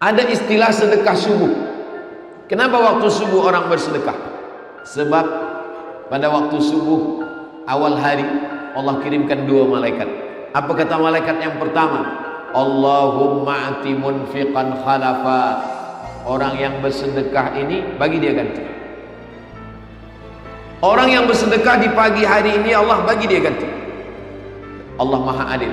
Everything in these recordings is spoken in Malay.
Ada istilah sedekah subuh. Kenapa waktu subuh orang bersedekah? Sebab pada waktu subuh awal hari Allah kirimkan dua malaikat. Apa kata malaikat yang pertama? Allahumma ati munfiqan khalafa. Orang yang bersedekah ini bagi dia ganti. Orang yang bersedekah di pagi hari ini Allah bagi dia ganti. Allah Maha Adil.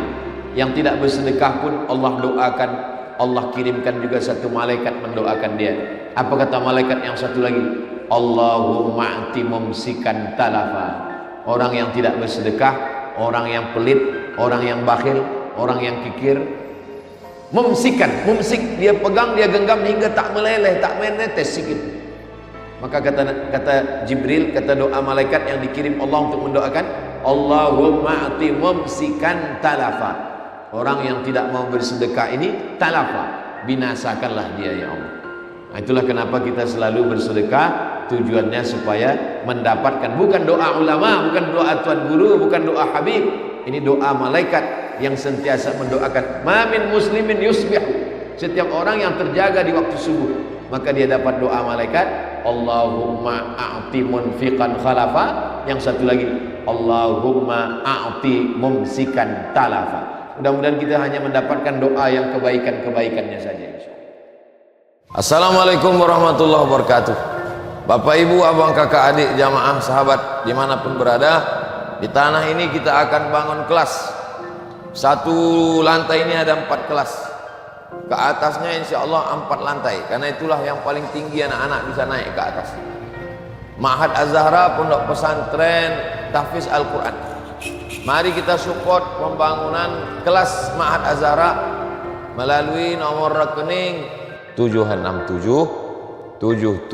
Yang tidak bersedekah pun Allah doakan, Allah kirimkan juga satu malaikat mendoakan dia. Apa kata malaikat yang satu lagi? Allahumma ati mumsikan talafa. Orang yang tidak bersedekah, orang yang pelit, orang yang bakhil, orang yang kikir, mumsikan, mumsik, dia pegang, dia genggam hingga tak meleleh, tak menetes sikit. Maka kata Jibril, kata doa malaikat yang dikirim Allah untuk mendoakan, Allahumma ati mumsikan talafa. Orang yang tidak mau bersedekah ini talafa, binasakanlah dia ya Allah. Nah, itulah kenapa kita selalu bersedekah, tujuannya supaya mendapatkan, bukan doa ulama, bukan doa tuan guru, bukan doa habib. Ini doa malaikat yang sentiasa mendoakan. Ma min muslimin yusbihu. Setiap orang yang terjaga di waktu subuh, maka dia dapat doa malaikat, Allahumma a'ti munfiqan khalafa. Yang satu lagi, Allahumma a'ti mumsikan talafa. Mudah-mudahan kita hanya mendapatkan doa yang kebaikan-kebaikannya saja. Assalamualaikum warahmatullahi wabarakatuh. Bapak ibu, abang kakak adik, jamaah, sahabat dimanapun berada, di tanah ini kita akan bangun kelas. Satu lantai ini ada 4 kelas. Ke atasnya insya Allah 4 lantai. Karena itulah yang paling tinggi anak-anak bisa naik ke atas. Ma'had Az-Zahra, pondok pesantren tahfiz Al-Quran. Mari kita support pembangunan kelas Ma'had Az-Zahra melalui nomor rekening 767 77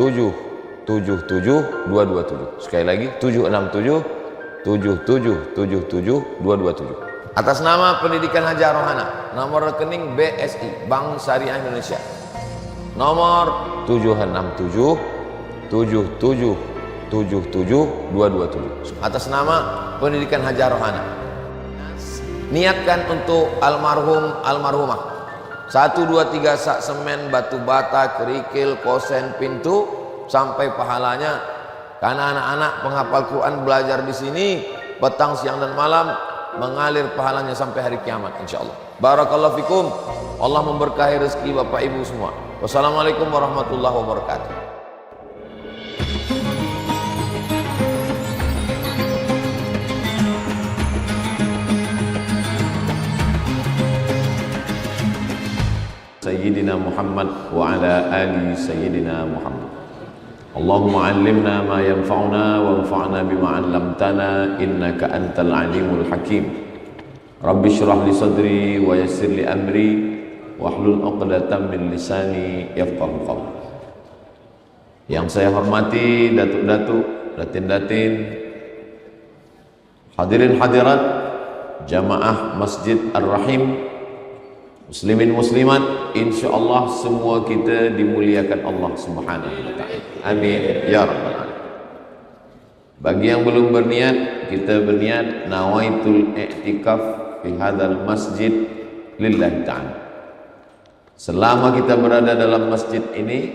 77 227. Sekali lagi 767 77 77 227. Atas nama Pendidikan Haji Rohana, nomor rekening BSI Bank Syariah Indonesia. Nomor 767 77 77 227. Atas nama Pendidikan Haji Rohana. Niatkan untuk almarhum almarhumah. 1 2 3 sak semen, batu bata, kerikil, kosen, pintu sampai pahalanya. Karena anak-anak penghafal Quran belajar di sini petang, siang dan malam, mengalir pahalanya sampai hari kiamat insyaallah. Barakallahu fikum. Allah memberkahi rezeki Bapak Ibu semua. Wassalamualaikum warahmatullahi wabarakatuh. Sayyidina Muhammad wa ala ali Sayyidina Muhammad. Allahumma allimna ma yanfa'una wanfa'na bima 'allamtana innaka antal alimul hakim. Rabbi shrah li sadri wa yassir li amri wahlul 'uqdatam min lisani yafqahu qawli. Yang saya hormati datuk-datuk, datin-datin, hadirin hadirat jamaah Masjid Ar-Rahim, muslimin muslimat, insyaallah semua kita dimuliakan Allah Subhanahu wa taala. Amin ya rabbal alamin. Bagi yang belum berniat, kita berniat nawaitul i'tikaf fi hadzal masjid lillahi ta'ala. Selama kita berada dalam masjid ini,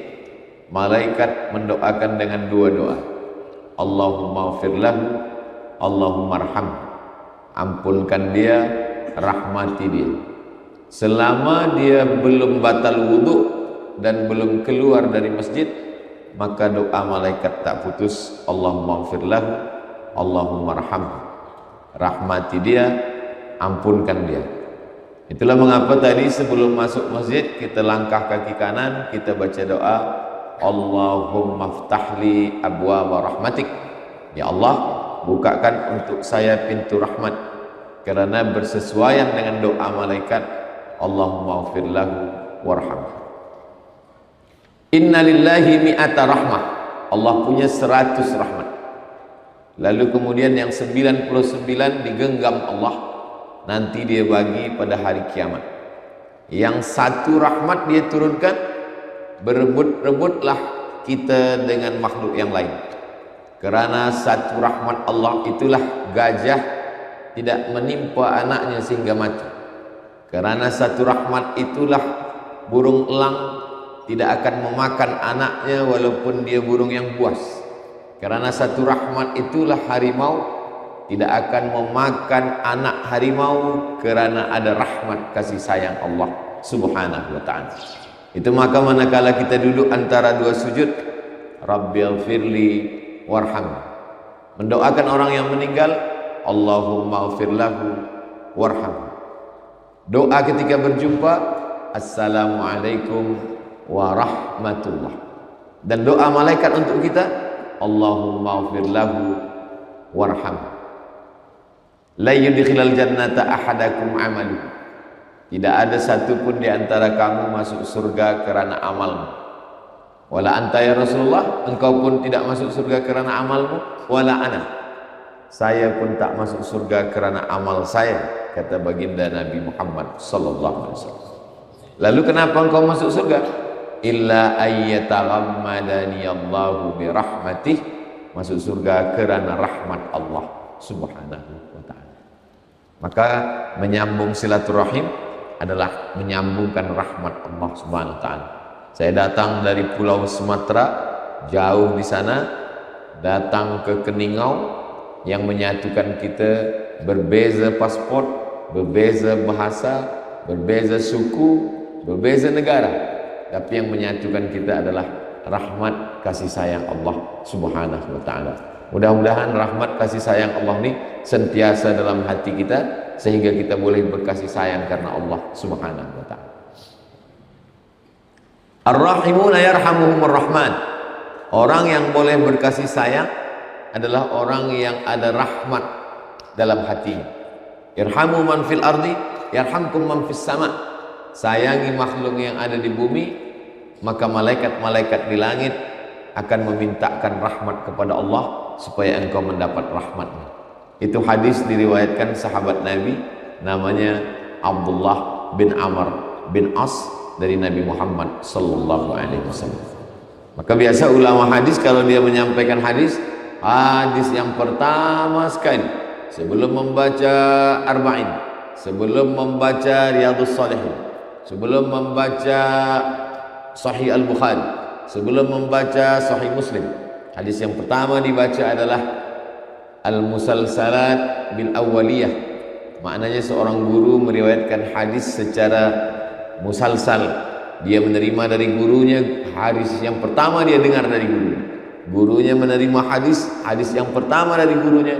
malaikat mendoakan dengan 2 doa. Allahumma ighfir lahu, Allahumma arham. Ampunkan dia, rahmati dia. Selama dia belum batal wudhu dan belum keluar dari masjid, maka doa malaikat tak putus. Allahumma ighfir lahu, Allahumma arham. Rahmati dia, ampunkan dia. Itulah mengapa tadi sebelum masuk masjid kita langkah kaki kanan, kita baca doa Allahumma ftahli abwaaba rahmatik. Ya Allah, bukakan untuk saya pintu rahmat. Karena bersesuaian dengan doa malaikat, Allahumma ighfir lahu warham. Inna lillahi mi'ata rahmah. Allah punya 100 rahmat. Lalu kemudian yang 99 digenggam Allah, nanti dia bagi pada hari kiamat. Yang 1 rahmat dia turunkan, berebut-rebutlah kita dengan makhluk yang lain. Karena 1 rahmat Allah itulah gajah tidak menimpa anaknya sehingga mati. Karena 1 rahmat itulah burung elang tidak akan memakan anaknya walaupun dia burung yang buas. Karena satu rahmat itulah harimau tidak akan memakan anak harimau karena ada rahmat kasih sayang Allah Subhanahu wa ta'ala. Itu maka manakala kita duduk antara dua sujud, Rabbighfirli warham, mendoakan orang yang meninggal, Allahumma ighfir lahu warham. Doa ketika berjumpa, Assalamualaikum warahmatullah. Dan doa malaikat untuk kita, Allahumma ighfir lahu warham. La yudkhilal jannata ahadakum amalu. Tidak ada satupun di antara kamu masuk surga karena amalmu. Wala anta ya Rasulullah, engkau pun tidak masuk surga karena amalmu. Wala ana, saya pun tak masuk surga karena amal saya, kata baginda Nabi Muhammad sallallahu alaihi wasallam. Lalu kenapa engkau masuk surga? Illa ayyataghammadani Allahu bi rahmatih, masuk surga karena rahmat Allah Subhanahu wa ta'ala. Maka menyambung silaturahim adalah menyambungkan rahmat Allah Subhanahu wa ta'ala. Saya datang dari Pulau Sumatera, jauh di sana, datang ke Keningau yang menyatukan kita berbeza paspor, berbeza bahasa, berbeza suku, berbeza negara, tapi yang menyatukan kita adalah rahmat kasih sayang Allah Subhanahu wa ta'ala. Mudah-mudahan rahmat kasih sayang Allah ini sentiasa dalam hati kita sehingga kita boleh berkasih sayang karena Allah Subhanahu wa ta'ala. Ar-rahimuna yarhamuhumur rahman. Orang yang boleh berkasih sayang adalah orang yang ada rahmat dalam hatinya. Irhamu man fil ardi yarhamkum man fis sama. Sayangi makhluk yang ada di bumi, maka malaikat-malaikat di langit akan memintakan rahmat kepada Allah supaya engkau mendapat rahmatnya. Itu hadis diriwayatkan sahabat Nabi namanya Abdullah bin Amr bin As dari Nabi Muhammad sallallahu alaihi wasallam. Maka biasa ulama hadis kalau dia menyampaikan hadis yang pertama sekali sebelum membaca Arba'in, sebelum membaca Riyadhus Shalihin, sebelum membaca Sahih Al-Bukhari, sebelum membaca Sahih Muslim, hadis yang pertama dibaca adalah Al-Musalsalat bil Awwaliyah. Maknanya seorang guru meriwayatkan hadis secara musalsal. Dia menerima dari gurunya hadis yang pertama dia dengar dari gurunya. Gurunya menerima hadis yang pertama dari gurunya.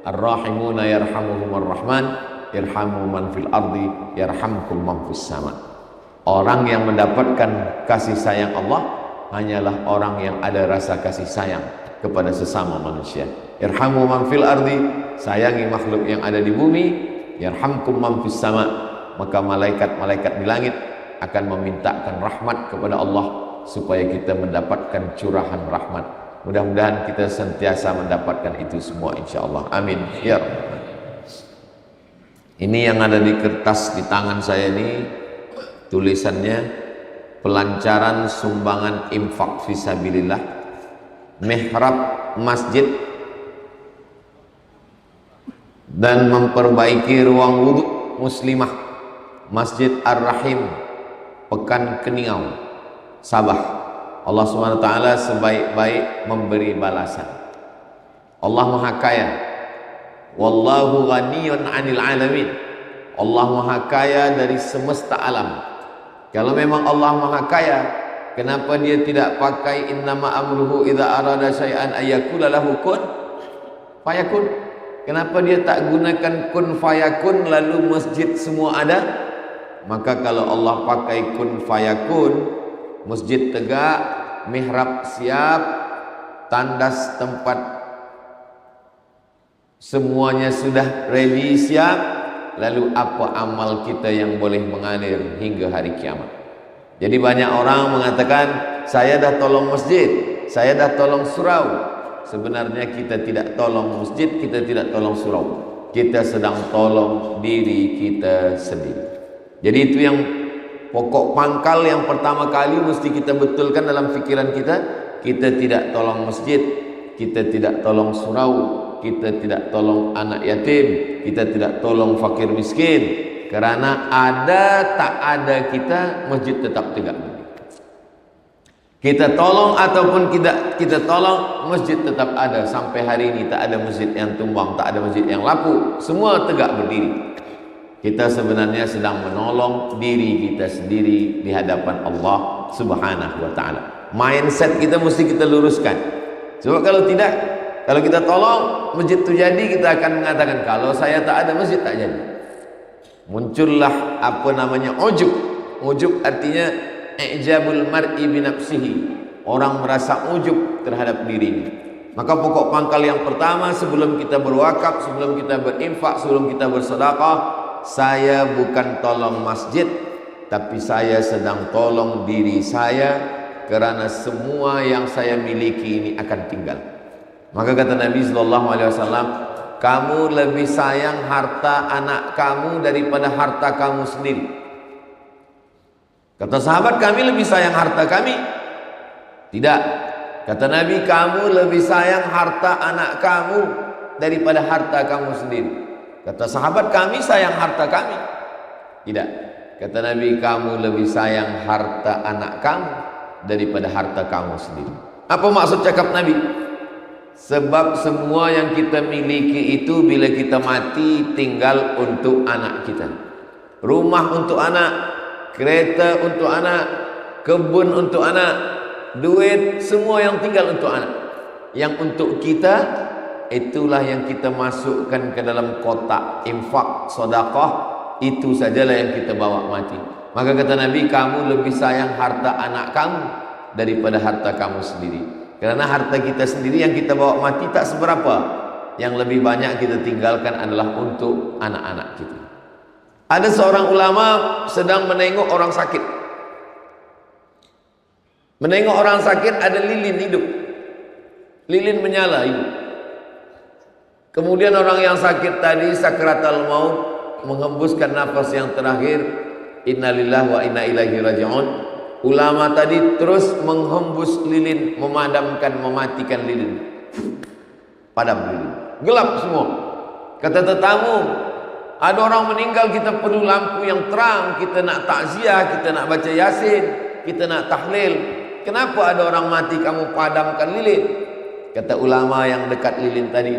Ar-rahimuna yarhamuhumur rahman, irhamu man fil ardi yarhamkum man fis sama. Orang yang mendapatkan kasih sayang Allah hanyalah orang yang ada rasa kasih sayang kepada sesama manusia. Irhamu man fil ardi, sayangi makhluk yang ada di bumi, yarhamkum man fis sama, maka malaikat-malaikat di langit akan memintakan rahmat kepada Allah supaya kita mendapatkan curahan rahmat. Mudah-mudahan kita sentiasa mendapatkan itu semua insyaallah. Amin ya rabbal. Ini yang ada di kertas di tangan saya ini tulisannya pelancaran sumbangan infak fisabilillah, mihrab masjid dan memperbaiki ruang wudhu muslimah Masjid Ar-Rahim Pekan Keningau, Sabah. Allah SWT sebaik-baik memberi balasan. Allah Maha Kaya. Wallahu ghaniyun 'anil 'alamin. Allah Maha Kaya dari semesta alam. Kalau memang Allah Maha Kaya, kenapa dia tidak pakai innama amruhu idza arada syai'an ayyakula lahu kun fayakun? Kenapa dia tak gunakan kun fayakun lalu masjid semua ada? Maka kalau Allah pakai kun fayakun, masjid tegak, mihrab siap, tandas tempat semuanya sudah ready siap, lalu apa amal kita yang boleh mengalir hingga hari kiamat? Jadi banyak orang mengatakan, saya dah tolong masjid, saya dah tolong surau. Sebenarnya kita tidak tolong masjid, kita tidak tolong surau, kita sedang tolong diri kita sendiri. Jadi itu yang pokok pangkal yang pertama kali mesti kita betulkan dalam pikiran kita. Kita tidak tolong masjid, kita tidak tolong surau, kita tidak tolong anak yatim, kita tidak tolong fakir miskin. Karena ada tak ada kita, masjid tetap tegak. Kita tolong ataupun kita tolong, masjid tetap ada. Sampai hari ini tak ada masjid yang tumbang, tak ada masjid yang lapuk, semua tegak berdiri. Kita sebenarnya sedang menolong diri kita sendiri di hadapan Allah Subhanahu wa ta'ala. Mindset kita mesti kita luruskan. Sebab kalau tidak, kalau kita tolong masjid itu jadi, kita akan mengatakan kalau saya tak ada masjid tak jadi. Muncullah apa namanya ujub. Ujub artinya i'jabul mar'i binafsihi. Orang merasa ujub terhadap dirinya. Maka pokok pangkal yang pertama sebelum kita berwakaf, sebelum kita berinfak, sebelum kita bersedekah, saya bukan tolong masjid, tapi saya sedang tolong diri saya, kerana semua yang saya miliki ini akan tinggal. Maka kata Nabi SAW, kamu lebih sayang harta anak kamu daripada harta kamu sendiri. Kata sahabat, kami lebih sayang harta kami. Tidak. Kata Nabi, kamu lebih sayang harta anak kamu daripada harta kamu sendiri. Kata sahabat, kami sayang harta kami. Tidak. Kata Nabi, kamu lebih sayang harta anak kamu daripada harta kamu sendiri. Apa maksud cakap Nabi? Sebab semua yang kita miliki itu bila kita mati tinggal untuk anak kita. Rumah untuk anak, kereta untuk anak, kebun untuk anak, duit, semua yang tinggal untuk anak. Yang untuk kita, itulah yang kita masukkan ke dalam kotak infak, sedekah, itu sajalah yang kita bawa mati. Maka kata Nabi, kamu lebih sayang harta anak kamu daripada harta kamu sendiri. Karena harta kita sendiri yang kita bawa mati tak seberapa. Yang lebih banyak kita tinggalkan adalah untuk anak-anak kita. Ada seorang ulama sedang menengok orang sakit. Menengok orang sakit, ada lilin hidup. Lilin menyala hidup. Kemudian orang yang sakit tadi sakratul maut menghembuskan nafas yang terakhir, innalillahi wa inna ilaihi raji'un. Ulama tadi terus menghembus lilin, memadamkan, mematikan lilin. Padam lilin, gelap semua. Kata tetamu, ada orang meninggal, kita perlu lampu yang terang, kita nak takziah, kita nak baca yasin, kita nak tahlil. Kenapa ada orang mati kamu padamkan lilin? Kata ulama yang dekat lilin tadi,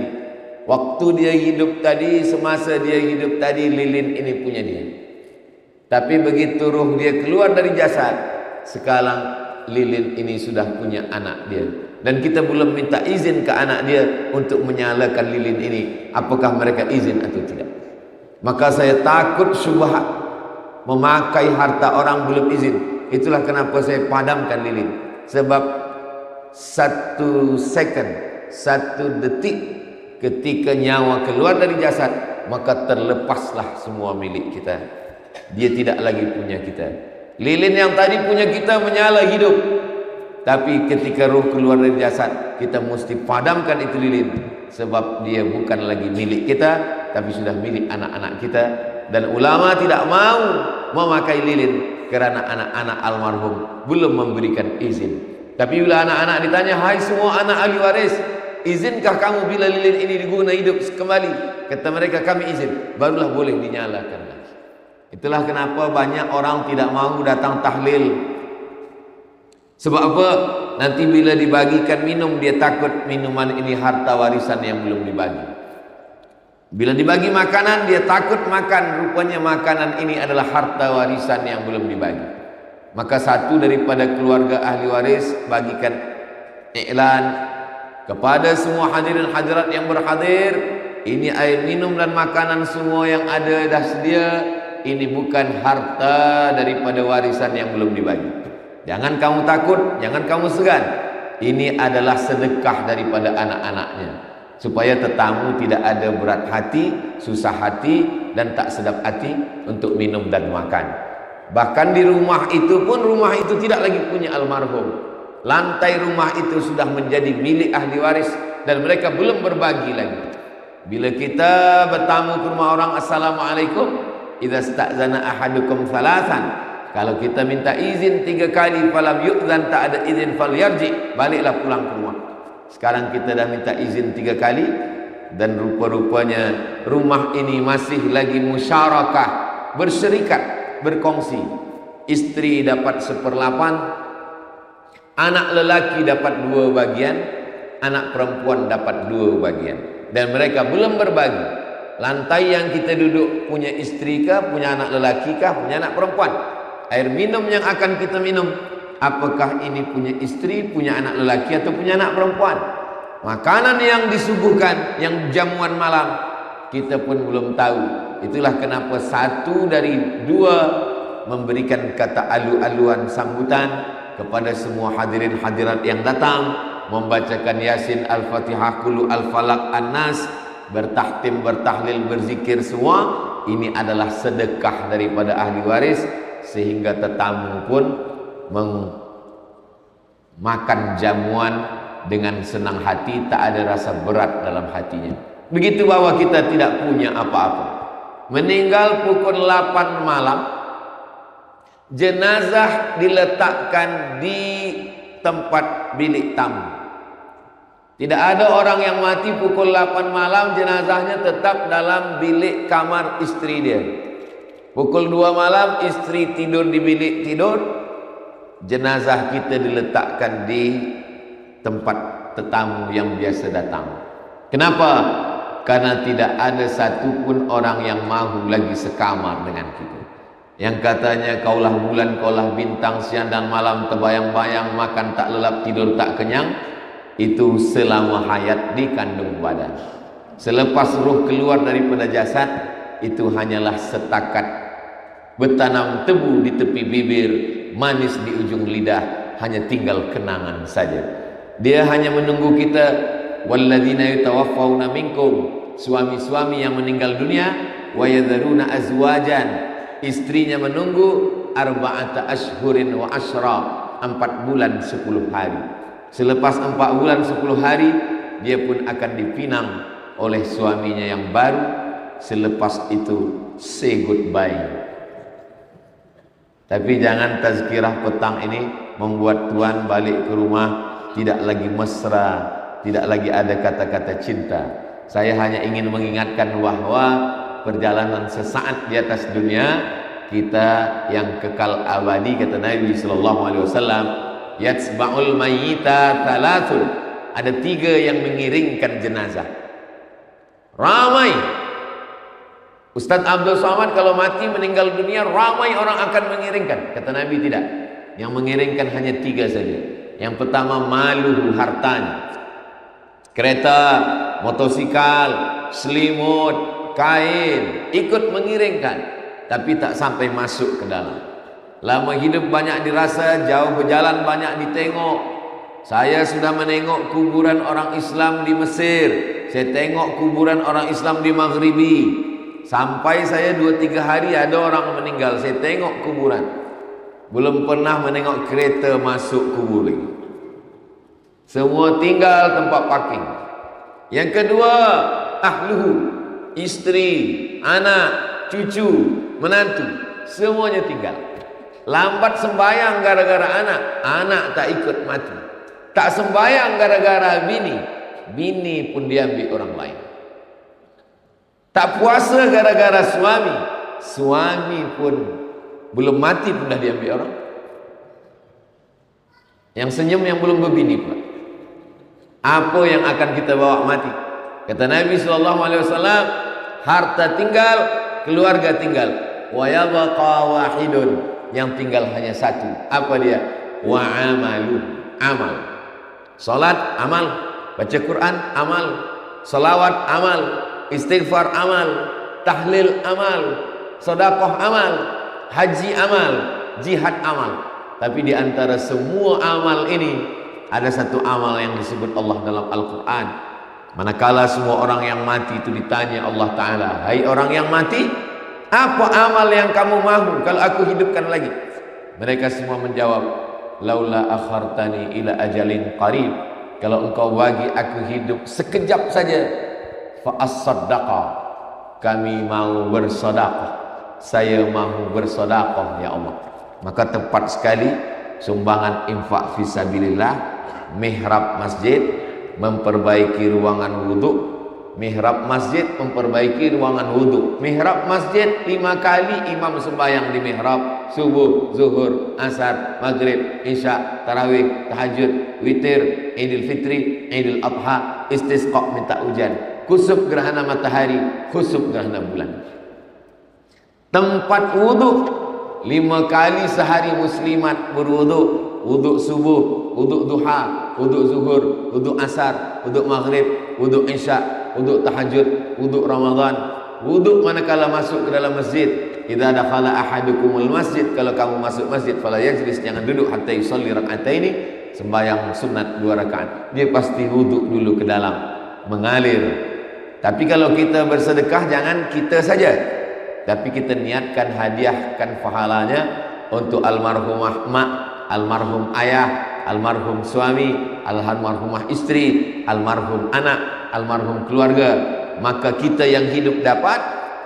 waktu dia hidup tadi, semasa dia hidup tadi, lilin ini punya dia. Tapi begitu ruh dia keluar dari jasad, sekarang lilin ini sudah punya anak dia. Dan kita belum minta izin ke anak dia untuk menyalakan lilin ini. Apakah mereka izin atau tidak? Maka saya takut syubhat memakai harta orang belum izin. Itulah kenapa saya padamkan lilin. Sebab 1 second, 1 detik ketika nyawa keluar dari jasad, maka terlepaslah semua milik kita. Dia tidak lagi punya kita. Lilin yang tadi punya kita menyala hidup, tapi ketika ruh keluar dari jasad, kita mesti padamkan itu lilin. Sebab dia bukan lagi milik kita, tapi sudah milik anak-anak kita. Dan ulama tidak mau memakai lilin kerana anak-anak almarhum belum memberikan izin. Tapi bila anak-anak ditanya, hai semua anak ahli waris, izinkah kamu bila lilin ini diguna hidup kembali? Kata mereka, kami izin. Barulah boleh dinyalakan lagi. Itulah kenapa banyak orang tidak mau datang tahlil. Sebab apa? Nanti bila dibagikan minum, dia takut minuman ini harta warisan yang belum dibagi. Bila dibagi makanan, dia takut makan, rupanya makanan ini adalah harta warisan yang belum dibagi. Maka satu daripada keluarga ahli waris bagikan iklan kepada semua hadirin hadirat yang berhadir, ini air minum dan makanan semua yang ada dah sedia. Ini bukan harta daripada warisan yang belum dibagi. Jangan kamu takut, jangan kamu segan. Ini adalah sedekah daripada anak-anaknya, supaya tetamu tidak ada berat hati, susah hati, dan tak sedap hati untuk minum dan makan. Bahkan di rumah itu pun, rumah itu tidak lagi punya almarhum. Lantai rumah itu sudah menjadi milik ahli waris, dan mereka belum berbagi lagi. Bila kita bertamu ke rumah orang, assalamualaikum, idza sta'zana ahadukum thalathan, kalau kita minta izin 3 kali, falam yu'zan, tak ada izin, falyarji, baliklah pulang ke rumah. Sekarang kita dah minta izin 3 kali, dan rupa-rupanya rumah ini masih lagi musyarakah, berserikat, berkongsi. Istri dapat 1/8, Anak lelaki dapat 2 bagian, anak perempuan dapat 2 bagian. Dan mereka belum berbagi. Lantai yang kita duduk punya istri kah, punya anak lelaki kah, punya anak perempuan. Air minum yang akan kita minum, apakah ini punya istri, punya anak lelaki atau punya anak perempuan. Makanan yang disuguhkan, yang jamuan malam, kita pun belum tahu. Itulah kenapa 1 dari 2 memberikan kata alu-aluan sambutan kepada semua hadirin hadirat yang datang, membacakan Yasin, Al-Fatihah, Qul Al-Falaq, An-Nas, bertahtim, bertahlil, berzikir semua. Ini adalah sedekah daripada ahli waris, sehingga tetamu pun makan jamuan dengan senang hati, tak ada rasa berat dalam hatinya. Begitu bahwa kita tidak punya apa-apa. Meninggal pukul 8 malam, jenazah diletakkan di tempat bilik tamu. Tidak ada orang yang mati pukul 8 malam, jenazahnya tetap dalam bilik kamar istri dia. Pukul 2 malam istri tidur di bilik tidur, jenazah kita diletakkan di tempat tetamu yang biasa datang. Kenapa? Karena tidak ada satupun orang yang mahu lagi sekamar dengan kita. Yang katanya kaulah bulan, kaulah bintang, siang dan malam terbayang-bayang, makan tak lelap, tidur tak kenyang, itu selama hayat di kandung badan. Selepas ruh keluar daripada jasad, itu hanyalah setakat bertanam tebu di tepi bibir, manis di ujung lidah, hanya tinggal kenangan saja. Dia hanya menunggu kita. Walladzina yatawaffawna minkum, suami-suami yang meninggal dunia, wa yadharuna azwajan, istrinya menunggu, arba'ata ashhurin wa ashra, 4 bulan 10 hari. Selepas 4 bulan 10 hari, dia pun akan dipinang oleh suaminya yang baru. Selepas itu say goodbye. Tapi jangan tazkirah petang ini membuat tuan balik ke rumah tidak lagi mesra, tidak lagi ada kata-kata cinta. Saya hanya ingin mengingatkan bahwa perjalanan sesaat di atas dunia kita yang kekal abadi, kata Nabi sallallahu alaihi wasallam, yatsba'ul mayyita thalathun, ada 3 yang mengiringkan jenazah. Ramai. Ustaz Abdul Somad kalau mati meninggal dunia, ramai orang akan mengiringkan. Kata Nabi tidak. Yang mengiringkan hanya 3 saja. Yang pertama, maluhu, hartanya. Kereta, motosikal, selimut, kain, ikut mengiringkan, tapi tak sampai masuk ke dalam. Lama hidup banyak dirasa, jauh berjalan banyak ditengok. Saya sudah menengok kuburan orang Islam di Mesir, saya tengok kuburan orang Islam di Maghribi. Sampai saya 2-3 hari ada orang meninggal, saya tengok kuburan. Belum pernah menengok kereta masuk kubur lagi. Semua tinggal tempat parking. Yang kedua, ahluhu, istri, anak, cucu, menantu, semuanya tinggal. Lambat sembahyang gara-gara anak, anak tak ikut mati. Tak sembahyang gara-gara bini, bini pun diambil orang lain. Tak puasa gara-gara suami, suami pun belum mati pun dah diambil orang. Yang senyum yang belum berbini pula. Apa yang akan kita bawa mati? Kata Nabi SAW, harta tinggal, keluarga tinggal. Wa yabqa wahidun, yang tinggal hanya 1. Apa dia? Wa amalu, amal. Salat, amal. Baca Quran, amal. Salawat, amal. Istighfar, amal. Tahlil, amal. Sedekah, amal. Haji, amal. Jihad, amal. Tapi di antara semua amal ini, ada satu amal yang disebut Allah dalam Al-Quran. Manakala semua orang yang mati itu ditanya Allah Ta'ala, hai orang yang mati, apa amal yang kamu mahu kalau aku hidupkan lagi? Mereka semua menjawab, laula akhartani ila ajalin qarib, kalau engkau bagi aku hidup sekejap saja, fa as-saddaqa, kami mau bersedekah, saya mahu bersedekah ya Allah. Maka tepat sekali sumbangan infak fisabilillah, mihrab masjid, memperbaiki ruangan wudhu. Mihrab masjid memperbaiki ruangan wudhu. Mihrab masjid 5 kali imam sembahyang di mihrab, subuh, zuhur, asar, maghrib, isya, tarawih, tahajud, witir, idul fitri, idul adha, istisqa minta hujan, kusuf gerhana matahari, khusuf gerhana bulan. Tempat wudhu 5 kali sehari muslimat berwudhu. Wudhu subuh, wudhu duha, wudhu zuhur, wudhu asar, wudhu maghrib, wudhu isya, wudhu tahajud, wudhu Ramadan. Wudhu manakala masuk ke dalam masjid. Idza dakhala ahadukumul masjid, kalau kamu masuk masjid fala yajlis, jangan duduk hatta yusalli rak'ataini, sembahyang sunat 2 rakaat. Dia pasti wudhu dulu ke dalam, mengalir. Tapi kalau kita bersedekah jangan kita saja, tapi kita niatkan hadiahkan pahalanya untuk almarhumah mak, almarhum ayah, almarhum suami, almarhumah istri, almarhum anak, almarhum keluarga. Maka kita yang hidup dapat,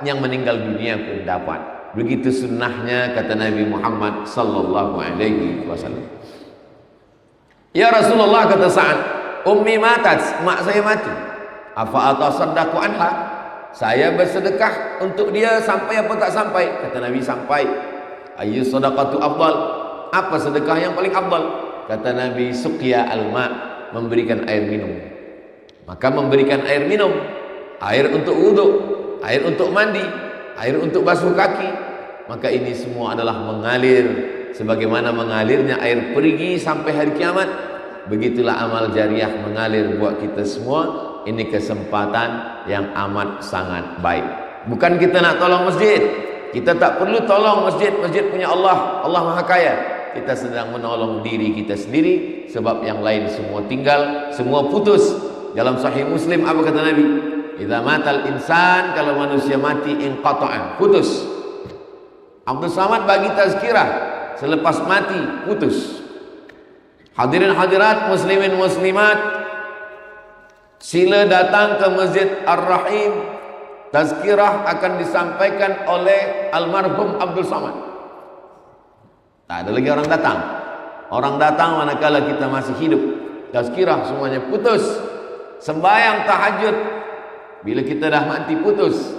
yang meninggal dunia pun dapat. Begitu sunnahnya kata Nabi Muhammad sallallahu alaihi wasallam. Ya Rasulullah, kata Sa'ad, ummi matat, mak saya mati. Afa atasaddaqu anha? Saya bersedekah untuk dia sampai apa tak sampai? Kata Nabi, sampai. Ayyu sadaqatu afdal? Apa sedekah yang paling afdal? Kata Nabi, suqya al-ma, memberikan air minum. Maka memberikan air minum, air untuk wudhu, air untuk mandi, air untuk basuh kaki, maka ini semua adalah mengalir sebagaimana mengalirnya air perigi sampai hari kiamat. Begitulah amal jariah mengalir buat kita semua. Ini kesempatan yang amat sangat baik. Bukan kita nak tolong masjid, kita tak perlu tolong masjid, masjid punya Allah, Allah Maha Kaya. Kita sedang menolong diri kita sendiri, sebab yang lain semua tinggal, semua putus. Dalam Sahih Muslim apa kata Nabi? Idza matal insan, kalau manusia mati, inqata'a, putus. Abdul Samad bagi tazkirah, selepas mati putus. Hadirin hadirat, muslimin muslimat, sila datang ke Masjid Ar-Rahim. Tazkirah akan disampaikan oleh almarhum Abdul Samad. Tak ada lagi orang datang. Orang datang manakala kita masih hidup. Tazkirah semuanya putus. Sembahyang tahajud, bila kita dah mati putus.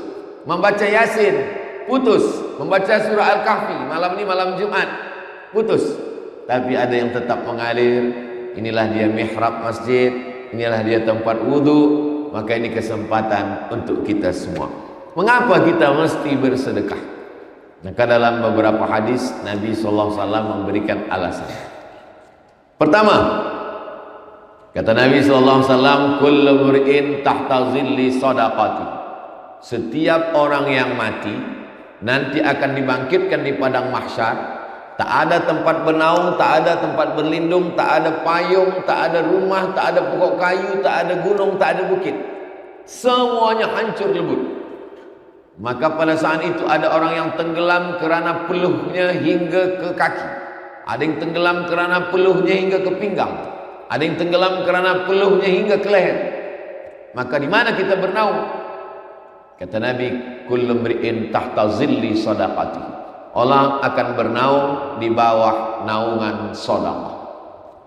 Membaca Yasin putus. Membaca surah Al-Kahfi malam ini malam Jumat putus. Tapi ada yang tetap mengalir. Inilah dia mihrab masjid, inilah dia tempat wudhu. Maka ini kesempatan untuk kita semua. Mengapa kita mesti bersedekah? Maka dalam beberapa hadis Nabi SAW memberikan alasan. Pertama, kata Nabi SAW, kullu mri'in tahta zilli sadaqati. Setiap orang yang mati nanti akan dibangkitkan di padang mahsyar. Tak ada tempat bernaung, tak ada tempat berlindung, tak ada payung, tak ada rumah, tak ada pokok kayu, tak ada gunung, tak ada bukit. Semuanya hancur lebur. Maka pada saat itu ada orang yang tenggelam kerana peluhnya hingga ke kaki. Ada yang tenggelam kerana peluhnya hingga ke pinggang. Ada yang tenggelam kerana peluhnya hingga ke leher. Maka di mana kita bernaung? Kata Nabi, kullu mri'in tahta zilli sadaqati. Orang akan bernaung di bawah naungan sedekah.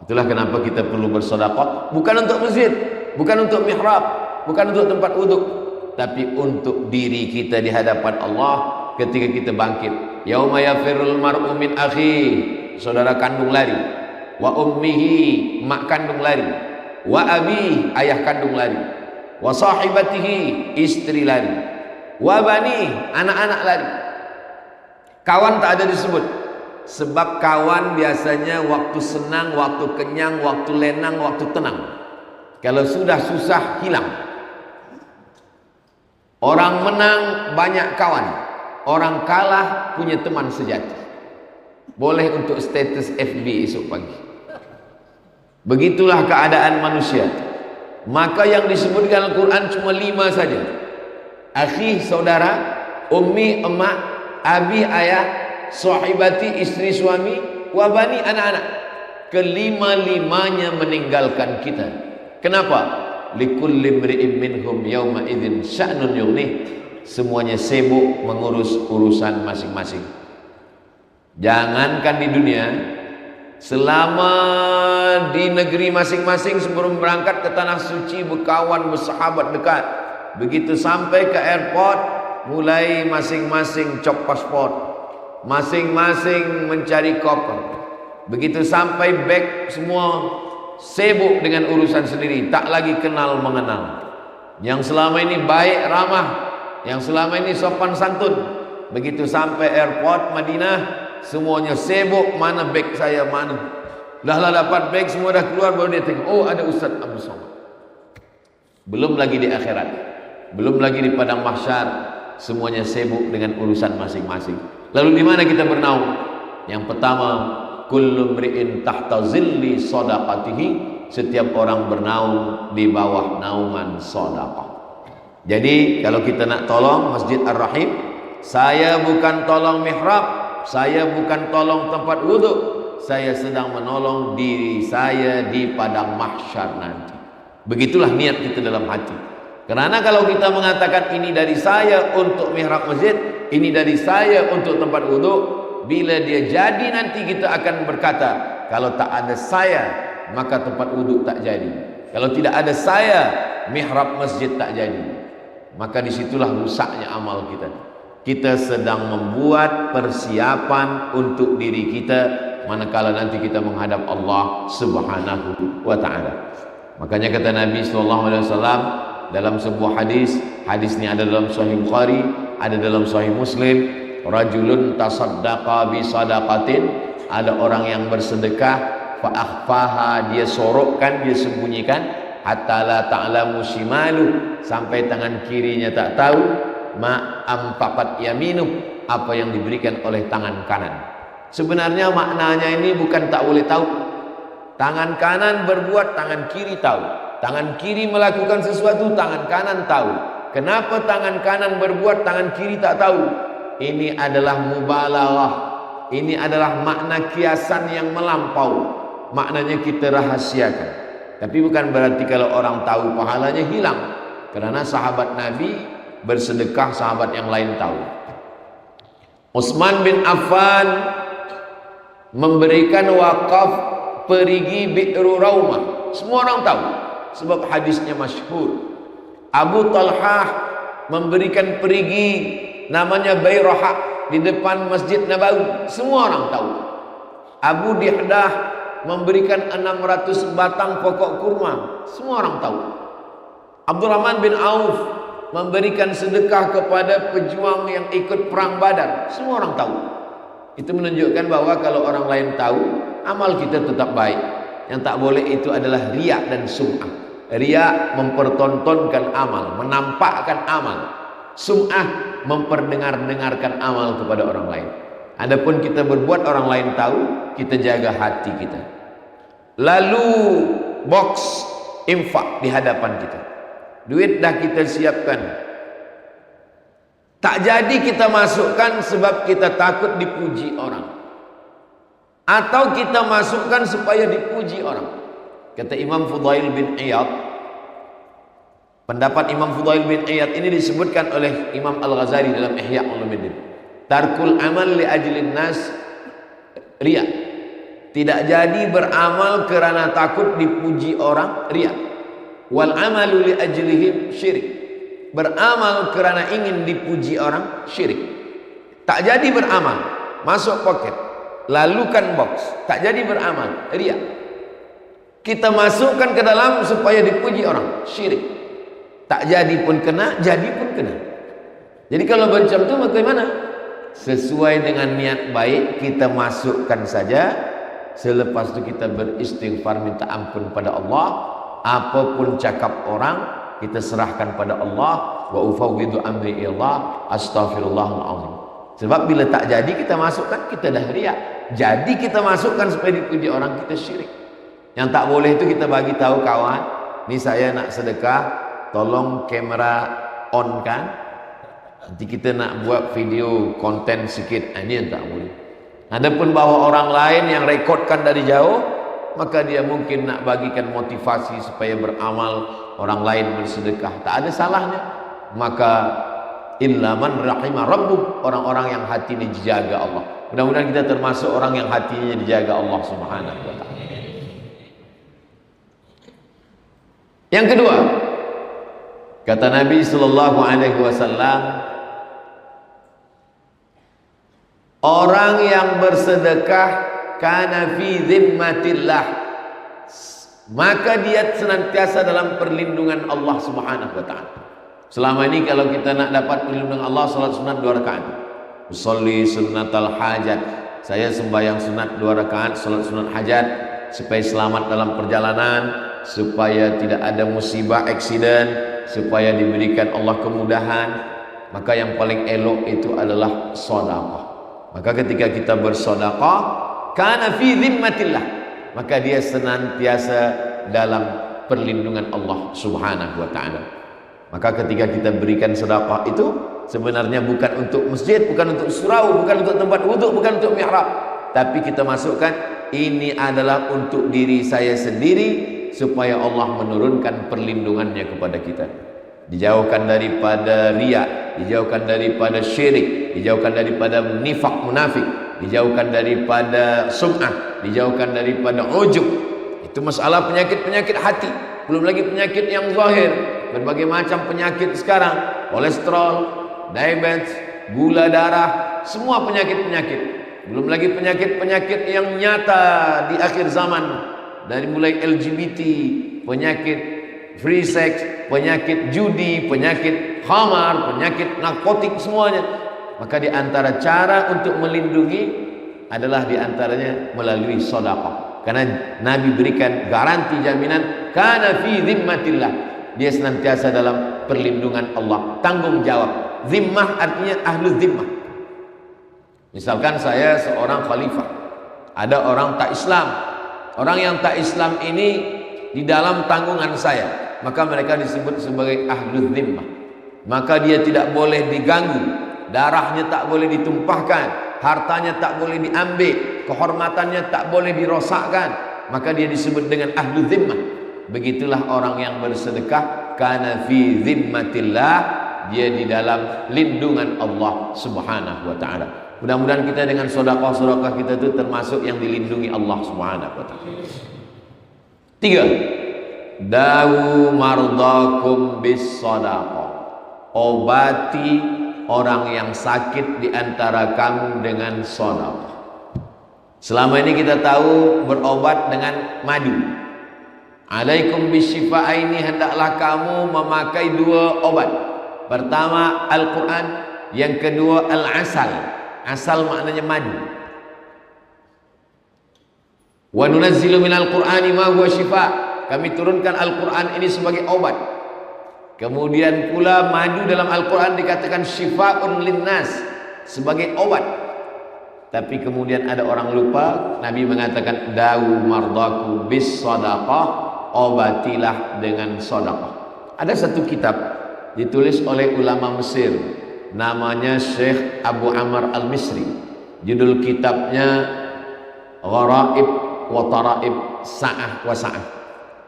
Itulah kenapa kita perlu bersedekah, bukan untuk masjid, bukan untuk mihrab, bukan untuk tempat wudhu, tapi untuk diri kita di hadapan Allah ketika kita bangkit. Yauma yafirul mar'u min akhihi, saudara kandung lari, wa ummihi, mak kandung lari, wa abi, ayah kandung lari, wa sahibatihi, istri lari, wa bani, anak-anak lari. Kawan tak ada disebut. Sebab kawan biasanya waktu senang, waktu kenyang, waktu lenang, waktu tenang. Kalau sudah susah, hilang. Orang menang banyak kawan. Orang kalah punya teman sejati. Boleh untuk status FB esok pagi. Begitulah keadaan manusia. Maka yang disebutkan Al-Quran cuma 5 saja. Akhi, saudara, ummi, emak, abi, ayah, sahibati, istri, suami, wabani, anak-anak. Kelima-limanya meninggalkan kita. Kenapa? Likulli mri'in minhum yawma idzin sya'nun yughnih. Semuanya sibuk mengurus urusan masing-masing. Jangankan di dunia, selama di negeri masing-masing sebelum berangkat ke tanah suci, berkawan, bersahabat dekat. Begitu sampai ke airport, mulai masing-masing cop paspor, masing-masing mencari koper. Begitu sampai beg semua sibuk dengan urusan sendiri, tak lagi kenal mengenal. Yang selama ini baik ramah, yang selama ini sopan santun, begitu sampai airport Madinah, semuanya sibuk, mana beg saya mana. Dah dapat beg semua dah keluar, baru dia tengok, oh ada Ustaz Abdul Somad. Belum lagi di akhirat, belum lagi di padang mahsyar, semuanya sibuk dengan urusan masing-masing. Lalu di mana kita bernaung? Yang pertama, kullu mri'in tahta zilli shadaqatihi, setiap orang bernaung di bawah naungan sedekah. Jadi kalau kita nak tolong Masjid Ar-Rahim, saya bukan tolong mihrab, saya bukan tolong tempat wudhu, saya sedang menolong diri saya di padang mahsyar nanti. Begitulah niat kita dalam hati. Karena kalau kita mengatakan ini dari saya untuk mihrab masjid, ini dari saya untuk tempat wudhu, bila dia jadi nanti kita akan berkata, kalau tak ada saya maka tempat wudhu tak jadi, kalau tidak ada saya mihrab masjid tak jadi. Maka disitulah rusaknya amal kita. Kita sedang membuat persiapan untuk diri kita manakala nanti kita menghadap Allah Subhanahu wa ta'ala. Makanya kata Nabi SAW dalam sebuah hadis, hadis ini ada dalam Sahih Bukhari, ada dalam Sahih Muslim, rajulun tasaddaqa bi sadaqatin, ada orang yang bersedekah, fa akhfaha, dia sorokkan, dia sembunyikan, hatta la ta'lamu shimalu, sampai tangan kirinya tak tahu, ma ampaqat yaminu, apa yang diberikan oleh tangan kanan. Sebenarnya maknanya ini bukan tak boleh tahu. Tangan kanan berbuat, tangan kiri tahu. Tangan kiri melakukan sesuatu, tangan kanan tahu. Kenapa tangan kanan berbuat, tangan kiri tak tahu? Ini adalah mubalaghah. Ini adalah makna kiasan yang melampau. Maknanya kita rahasiakan. Tapi bukan berarti kalau orang tahu pahalanya hilang. Karena sahabat Nabi bersedekah, sahabat yang lain tahu. Utsman bin Affan memberikan wakaf perigi Bi'ru Raumah. Semua orang tahu sebab hadisnya masyhur. Abu Talhah memberikan perigi namanya Bayrahah di depan Masjid Nabawi. Semua orang tahu. Abu Dihdah memberikan 600 batang pokok kurma. Semua orang tahu. Abdurrahman bin Auf memberikan sedekah kepada pejuang yang ikut perang Badar. Semua orang tahu. Itu menunjukkan bahwa kalau orang lain tahu, amal kita tetap baik. Yang tak boleh itu adalah riya dan sum'ah. Riya mempertontonkan amal, menampakkan amal. Sum'ah memperdengar-dengarkan amal kepada orang lain. Adapun kita berbuat orang lain tahu, kita jaga hati kita. Lalu box infak di hadapan kita. Duit dah kita siapkan. Tak jadi kita masukkan sebab kita takut dipuji orang. Atau kita masukkan supaya dipuji orang. Kata Imam Fudail bin Iyad, pendapat Imam Fudail bin Iyad ini disebutkan oleh Imam Al-Ghazali dalam Ihya Ulumuddin. Tarkul amal li ajlin nas riya. Tidak jadi beramal kerana takut dipuji orang, riya. Wal amalu li ajlihim syirik. Beramal kerana ingin dipuji orang, syirik. Tak jadi beramal, masuk poket, lalukan box, tak jadi beramal, riya. Kita masukkan ke dalam supaya dipuji orang, syirik. Tak jadi pun kena, jadi pun kena. Jadi kalau macam itu bagaimana? Sesuai dengan niat baik kita masukkan saja. Selepas itu kita beristighfar, minta ampun pada Allah. Apapun cakap orang, kita serahkan pada Allah. Wa ufawwidu amri ilallah, astaghfirullahaladzim. Sebab bila tak jadi kita masukkan, kita dah riya. Jadi kita masukkan supaya dipuji orang, kita syirik. Yang tak boleh itu kita bagi tahu kawan, ni saya nak sedekah, tolong kamera on kan. Nanti kita nak buat video konten sikit. Ini yang tak boleh. Adapun bahawa orang lain yang rekodkan dari jauh, maka dia mungkin nak bagikan motivasi supaya beramal, orang lain bersedekah, tak ada salahnya. Maka illa man rahimah rabbuh, orang-orang yang hati ini dijaga Allah. Mudah-mudahan kita termasuk orang yang hatinya dijaga Allah Subhanahu wa ta'ala. Yang kedua, kata Nabi sallallahu alaihi wasallam, Orang yang bersedekah kana fi zimmatillah, maka dia senantiasa dalam perlindungan Allah Subhanahu wa taala. Selama ini kalau kita nak dapat perlindungan Allah, salat sunat 2 rakaat. Usolli sunnatal hajat. Saya sembahyang sunat 2 rakaat, salat sunat hajat supaya selamat dalam perjalanan, supaya tidak ada musibah, aksiden, supaya diberikan Allah kemudahan. Maka yang paling elok itu adalah sedekah. Maka ketika kita bersedekah, kana fi zimmatillah, maka dia senantiasa dalam perlindungan Allah Subhanahu wa taala. Maka ketika kita berikan sedekah itu sebenarnya bukan untuk masjid, bukan untuk surau, bukan untuk tempat wuduk, bukan untuk mihrab, tapi kita masukkan ini adalah untuk diri saya sendiri supaya Allah menurunkan perlindungannya kepada kita. Dijauhkan daripada riya, dijauhkan daripada syirik, dijauhkan daripada nifak munafik, dijauhkan daripada sum'ah, dijauhkan daripada ujub. Itu masalah penyakit-penyakit hati. Belum lagi penyakit yang zahir, berbagai macam penyakit sekarang, kolesterol, diabetes, gula darah, semua penyakit-penyakit. Belum lagi penyakit-penyakit yang nyata di akhir zaman, dari mulai LGBT, penyakit free sex, penyakit judi, penyakit khamar, penyakit narkotik, semuanya. Maka di antara cara untuk melindungi adalah di antaranya melalui sedekah. Karena Nabi berikan garansi jaminan kana fi zimmatillah, dia senantiasa dalam perlindungan Allah, tanggung jawab. Zimmah artinya ahlu zimmah. Misalkan saya seorang khalifah, ada orang tak Islam. Orang yang tak Islam ini di dalam tanggungan saya, maka mereka disebut sebagai ahlu zimmah. Maka dia tidak boleh diganggu, darahnya tak boleh ditumpahkan, hartanya tak boleh diambil, kehormatannya tak boleh dirosakkan. Maka dia disebut dengan ahlu zimmah. Begitulah orang yang bersedekah, kana fi zimmatillah, dia di dalam lindungan Allah Subhanahu wa taala. Mudah-mudahan kita dengan sedekah-sedekah kita itu termasuk yang dilindungi Allah Subhanahu wa taala. 3. Dawu mardakum bis sedekah. Obati orang yang sakit di antara kamu dengan sedekah. Selama ini kita tahu berobat dengan madu. Alaikum bisyifa'aini, hendaklah kamu memakai 2 obat. Pertama Al-Quran, yang kedua Al-Asal. Asal maknanya madu. Wa nunazzilu minal Qur'ani ma huwa syifa'. Kami turunkan Al-Quran ini sebagai obat. Kemudian pula madu dalam Al-Quran dikatakan syifa'un linnas, sebagai obat. Tapi kemudian ada orang lupa, Nabi mengatakan dawu mardaku bis sadaqah, obatilah dengan sedekah. Ada satu kitab ditulis oleh ulama Mesir, namanya Syekh Abu Amr Al-Misri. Judul kitabnya Gharaib wa Taraib Sa'ah wa Sa'ah.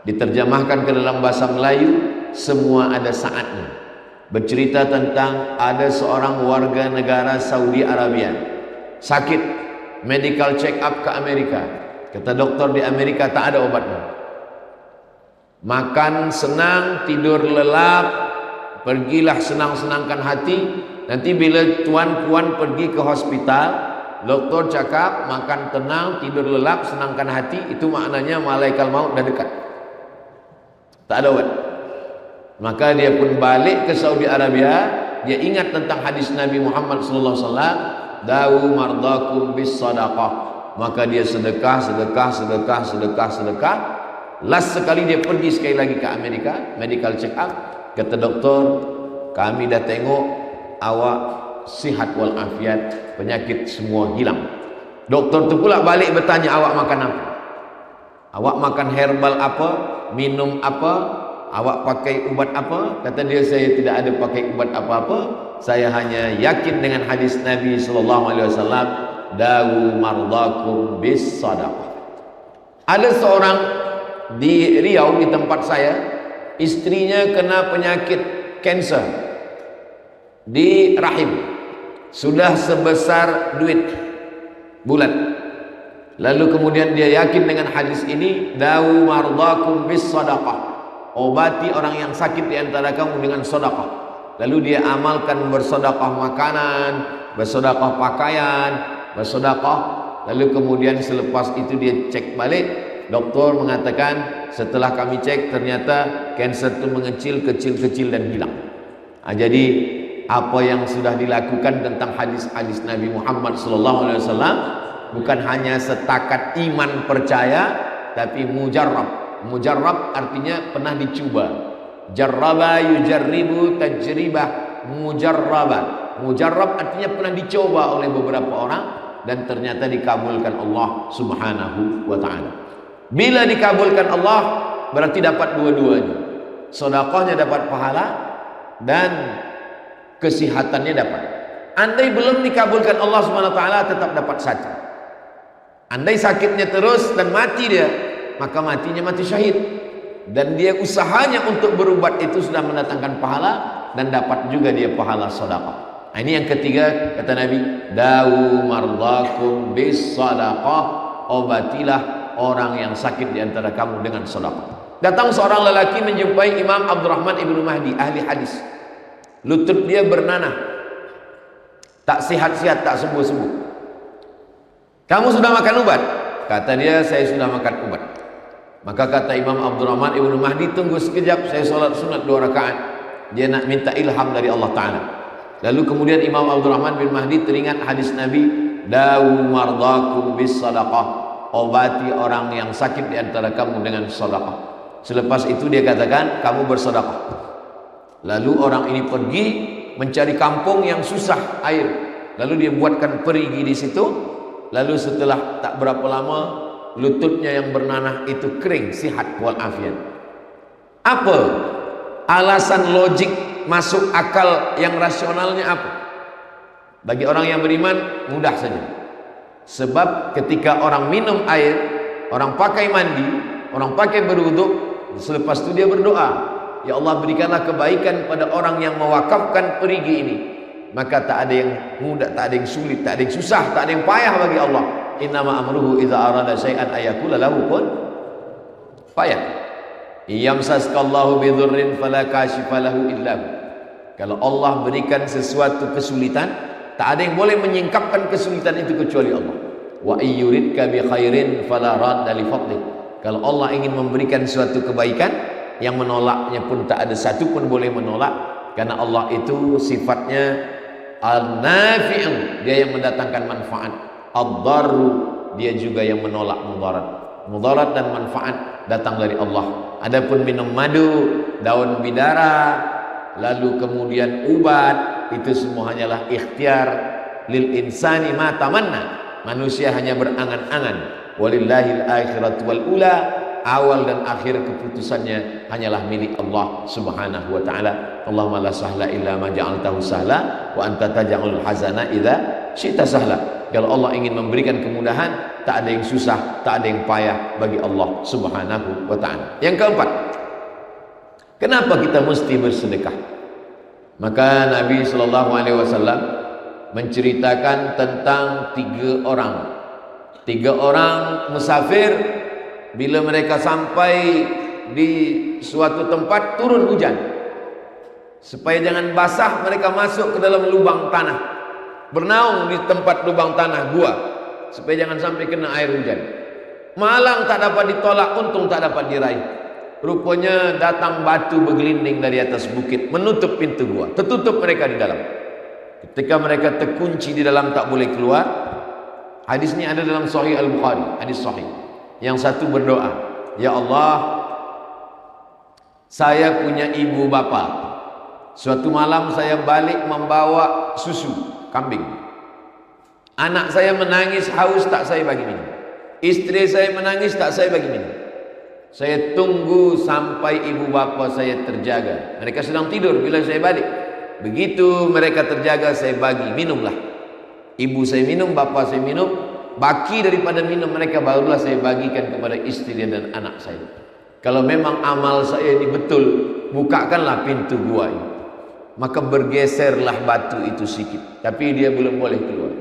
Diterjemahkan ke dalam bahasa Melayu, semua ada saatnya. Bercerita tentang ada seorang warga negara Saudi Arabia sakit, medical check up ke Amerika. Kata dokter di Amerika tak ada obatnya. Makan senang, tidur lelap, pergilah senang-senangkan hati. Nanti bila tuan-puan pergi ke hospital, doktor cakap makan tenang, tidur lelap, senangkan hati, itu maknanya malaikat maut dah dekat. Tak ada obat. Maka dia pun balik ke Saudi Arabia. Dia ingat tentang hadis Nabi Muhammad sallallahu alaihi wasallam, dawu mardakum bis sadaqah. Maka dia sedekah. Last sekali dia pergi sekali lagi ke Amerika, medical check up. Kata doktor, kami dah tengok awak sihat wal afiat, penyakit semua hilang. Doktor tu pula balik bertanya, awak makan apa? Awak makan herbal apa? Minum apa? Awak pakai ubat apa? Kata dia, saya tidak ada pakai ubat apa-apa. Saya hanya yakin dengan hadis Nabi sallallahu alaihi wasallam, dawu mardakum bis sadaqah. Ada seorang di Riau, di tempat saya, istrinya kena penyakit kanser di rahim, sudah sebesar duit bulat. Lalu kemudian dia yakin dengan hadis ini, dawu mardakum bis sadaqah, obati orang yang sakit di antara kamu dengan sedekah. Lalu dia amalkan bersedekah makanan, bersedekah pakaian, bersedekah. Lalu kemudian selepas itu dia cek balik, doktor mengatakan setelah kami cek ternyata kanser itu kecil dan hilang. Jadi apa yang sudah dilakukan tentang hadis-hadis Nabi Muhammad SAW bukan hanya setakat iman percaya, tapi mujarrab. Mujarrab artinya pernah dicoba. Jarraba yujarribu tajribah mujarraban. Mujarrab artinya pernah dicoba oleh beberapa orang dan ternyata dikabulkan Allah Subhanahu wa ta'ala. Bila dikabulkan Allah berarti dapat dua-duanya. Sedekahnya dapat pahala dan kesihatannya dapat. Andai belum dikabulkan Allah Subhanahu wa ta'ala tetap dapat satu. Andai sakitnya terus dan mati dia, maka matinya mati syahid. Dan dia usahanya untuk berubat itu sudah mendatangkan pahala dan dapat juga dia pahala sedekah. Nah, ini yang ketiga kata Nabi, dawu mardakum bis sadaqah, obatilah orang yang sakit di antara kamu dengan sedekah. Datang seorang lelaki menjumpai Imam Abdurrahman ibnu Mahdi, ahli hadis. Lutut dia bernanah, tak sihat-sihat, tak sembuh-sembuh. Kamu sudah makan obat? Kata dia, saya sudah makan obat. Maka kata Imam Abdurrahman ibnu Mahdi, tunggu sekejap, saya solat sunat 2 rakaat. Dia nak minta ilham dari Allah Ta'ala. Lalu kemudian Imam Abdurrahman bin Mahdi teringat hadis Nabi, dawu mardakum bis sadaqah, obati orang yang sakit di antara kamu dengan sedekah. Selepas itu dia katakan, kamu bersedekah. Lalu orang ini pergi mencari kampung yang susah air. Lalu dia buatkan perigi di situ. Lalu setelah tak berapa lama, lututnya yang bernanah itu kering, sihat walafiat. Apa alasan logik masuk akal yang rasionalnya apa? Bagi orang yang beriman mudah saja. Sebab ketika orang minum air, orang pakai mandi, orang pakai berwuduk, selepas itu dia berdoa, ya Allah berikanlah kebaikan pada orang yang mewakafkan perigi ini. Maka tak ada yang mudah, tak ada yang sulit, tak ada yang susah, tak ada yang payah bagi Allah. Innama amruhu idza arada syai'an ayaqula lahu kun fayakun. Yamsaskallahu bidhurrin fala kashifa lahu illa hu. Kalau Allah berikan sesuatu kesulitan, tak ada yang boleh menyingkapkan kesulitan itu kecuali Allah. Wa ayyuridka bi khairin fala radda li fadlih. Kalau Allah ingin memberikan suatu kebaikan, yang menolaknya pun tak ada satu pun boleh menolak, karena Allah itu sifatnya al-nafi'u, dia yang mendatangkan manfaat. Ad-darru, dia juga yang menolak mudarat. Mudarat dan manfaat datang dari Allah. Adapun minum madu, daun bidara, lalu kemudian ubat, itu semua hanyalah ikhtiar lil insani ma tamanna. Manusia hanya berangan-angan. Walillahil akhiratu wal ula, awal dan akhir keputusannya hanyalah milik Allah Subhanahu wa taala. Allahumma la sahla illa ma ja'altahu sahla wa anta taj'alul hazana idza syi'ta sahla. Kalau Allah ingin memberikan kemudahan, tak ada yang susah, tak ada yang payah bagi Allah Subhanahu wa ta'ala. Yang keempat, kenapa kita mesti bersedekah? Maka Nabi SAW menceritakan tentang 3 orang. 3 orang musafir, bila mereka sampai di suatu tempat turun hujan, supaya jangan basah, mereka masuk ke dalam lubang tanah, bernaung di tempat lubang tanah gua, supaya jangan sampai kena air hujan. Malang tak dapat ditolak, untung tak dapat diraih. Rupanya datang batu bergelinding dari atas bukit, menutup pintu gua, tertutup mereka di dalam. Ketika mereka terkunci di dalam tak boleh keluar, hadisnya ada dalam Sahih Al-Bukhari, hadis sahih. Yang satu berdoa, ya Allah, saya punya ibu bapa. Suatu malam saya balik membawa susu kambing. Anak saya menangis haus, tak saya bagi minum. Istri saya menangis, tak saya bagi minum. Saya tunggu sampai ibu bapa saya terjaga. Mereka sedang tidur bila saya balik. Begitu mereka terjaga, saya bagi, minumlah. Ibu saya minum, bapa saya minum. Baki daripada minum mereka barulah saya bagikan kepada istri dan anak saya. Kalau memang amal saya ini betul, bukakanlah pintu gua ini. Maka bergeserlah batu itu sedikit, tapi dia belum boleh keluar.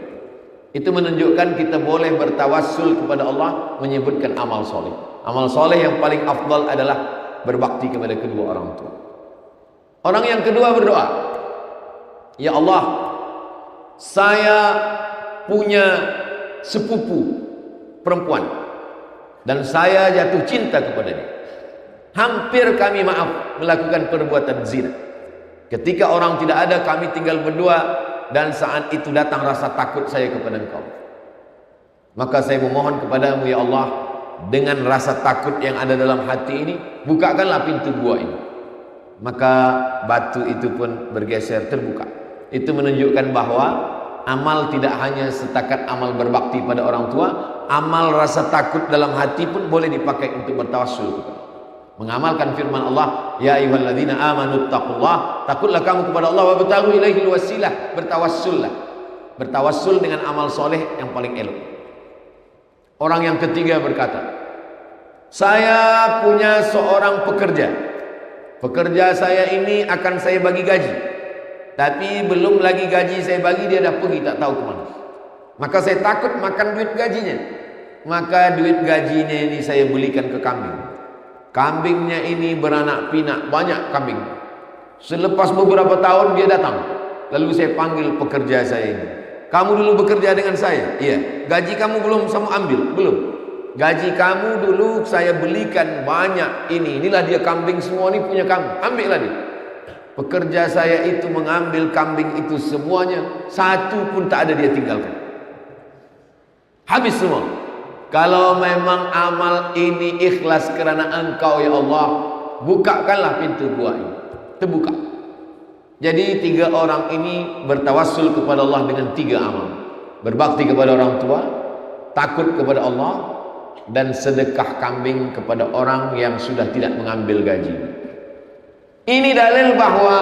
Itu menunjukkan kita boleh bertawassul kepada Allah, menyebutkan amal soleh. Amal soleh yang paling afdal adalah berbakti kepada kedua orang tua. Orang yang kedua berdoa, ya Allah, saya punya sepupu perempuan dan saya jatuh cinta kepadanya. Hampir kami melakukan perbuatan zina. Ketika orang tidak ada, kami tinggal berdua, dan saat itu datang rasa takut saya kepada Engkau. Maka saya memohon kepadamu ya Allah, dengan rasa takut yang ada dalam hati ini, bukakanlah pintu gua ini. Maka batu itu pun bergeser, terbuka. Itu menunjukkan bahwa amal tidak hanya setakat amal berbakti pada orang tua, amal rasa takut dalam hati pun boleh dipakai untuk bertawassul kepada Allah. Mengamalkan firman Allah, ya ayyuhalladzina amanu taqullah, takutlah kamu kepada Allah, wabtaghu ilaihil wasilah, bertawassullah. Bertawassul dengan amal soleh yang paling elok. Orang yang ketiga berkata, saya punya seorang pekerja. Pekerja saya ini akan saya bagi gaji, tapi belum lagi gaji saya bagi, dia dah pergi tak tahu kemana. Maka saya takut makan duit gajinya. Maka duit gajinya ini saya belikan ke kambing. Kambingnya ini beranak pinak, banyak kambing. Selepas beberapa tahun dia datang. Lalu saya panggil pekerja saya ini. Kamu dulu bekerja dengan saya? Iya. Gaji kamu belum sama ambil? Belum. Gaji kamu dulu saya belikan banyak ini. Inilah dia kambing semua ini punya kamu. Ambillah dia. Pekerja saya itu mengambil kambing itu semuanya. Satu pun tak ada dia tinggalkan. Habis semua. Kalau memang amal ini ikhlas kerana Engkau ya Allah, bukakanlah pintu gua ini. Terbuka. Jadi tiga orang ini bertawassul kepada Allah dengan tiga amal. Berbakti kepada orang tua, takut kepada Allah, dan sedekah kambing kepada orang yang sudah tidak mengambil gaji. Ini dalil bahwa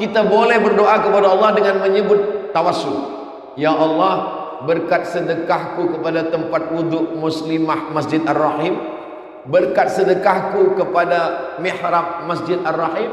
kita boleh berdoa kepada Allah dengan menyebut tawassul. Ya Allah, berkat sedekahku kepada tempat wuduk muslimah Masjid Ar-Rahim, berkat sedekahku kepada mihrab Masjid Ar-Rahim,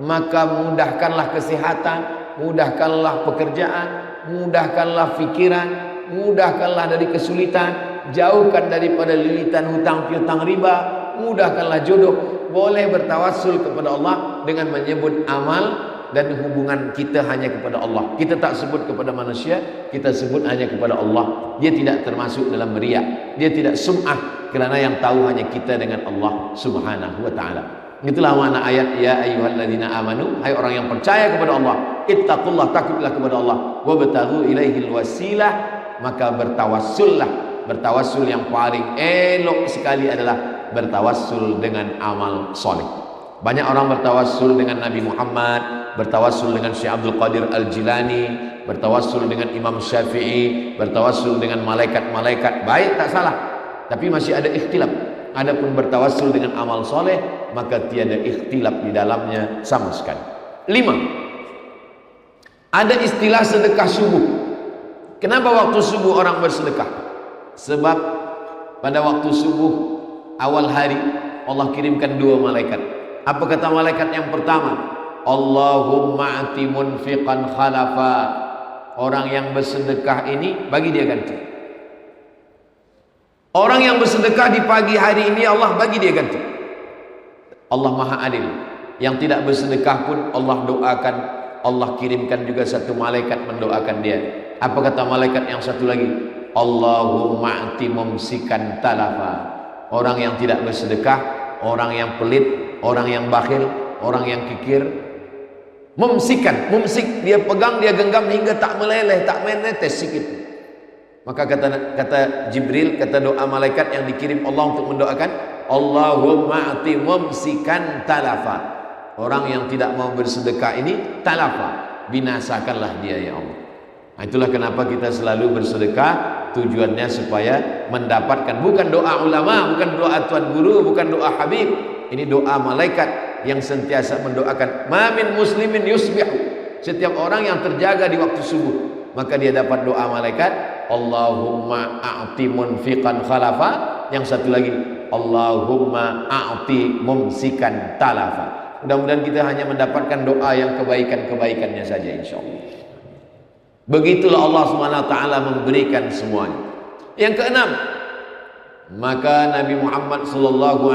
maka mudahkanlah kesehatan, mudahkanlah pekerjaan, mudahkanlah fikiran, mudahkanlah dari kesulitan, jauhkan daripada lilitan hutang piutang riba, mudahkanlah jodoh. Boleh bertawassul kepada Allah dengan menyebut amal, dan hubungan kita hanya kepada Allah. Kita tak sebut kepada manusia, kita sebut hanya kepada Allah. Dia tidak termasuk dalam riya, dia tidak sum'ah, kerana yang tahu hanya kita dengan Allah Subhanahu wa ta'ala. Itulah makna ayat ya ayyuhalladzina amanu, hai orang yang percaya kepada Allah, ittaqullah, takutlah kepada Allah, wabtaghu ilaihil wasilah, maka bertawassullah. Bertawassul yang paling elok sekali adalah bertawassul dengan amal soleh. Banyak orang bertawassul dengan Nabi Muhammad, bertawassul dengan Syekh Abdul Qadir Al-Jilani, bertawassul dengan Imam Syafi'i, bertawassul dengan malaikat-malaikat. Baik, tak salah, tapi masih ada ikhtilaf. Adapun bertawassul dengan amal soleh, maka tiada ikhtilaf di dalamnya sama sekali. 5. Ada istilah sedekah subuh. Kenapa waktu subuh orang bersedekah? Sebab pada waktu subuh awal hari Allah kirimkan dua malaikat. Apa kata malaikat yang pertama? Allahumma ati munfiqan khalafa. Orang yang bersedekah ini bagi dia ganti. Orang yang bersedekah di pagi hari ini Allah bagi dia ganti. Allah Maha Adil. Yang tidak bersedekah pun Allah doakan, Allah kirimkan juga satu malaikat mendoakan dia. Apa kata malaikat yang satu lagi? Allahumma ati mumsikan talafa. Orang yang tidak bersedekah, orang yang pelit, orang yang bakhil, orang yang kikir, mumsikan, mumsik, dia pegang, dia genggam hingga tak meleleh, tak menetes sikit. Maka kata Jibril, kata doa malaikat yang dikirim Allah untuk mendoakan, Allahumma ati mumsikan talafa. Orang yang tidak mau bersedekah ini talafa, binasakanlah dia ya Allah. Nah, itulah kenapa kita selalu bersedekah, tujuannya supaya mendapatkan, bukan doa ulama, bukan doa tuan guru, bukan doa habib. Ini doa malaikat yang sentiasa mendoakan. Ma min muslimin yusbihu. Setiap orang yang terjaga di waktu subuh, maka dia dapat doa malaikat. Allahumma a'ti munfiqan khalafa. Yang satu lagi, Allahumma a'ti mumsikan talafa. Mudah-mudahan kita hanya mendapatkan doa yang kebaikan-kebaikannya saja insyaallah. Begitulah Allah SWT memberikan semuanya. Yang keenam, maka Nabi Muhammad SAW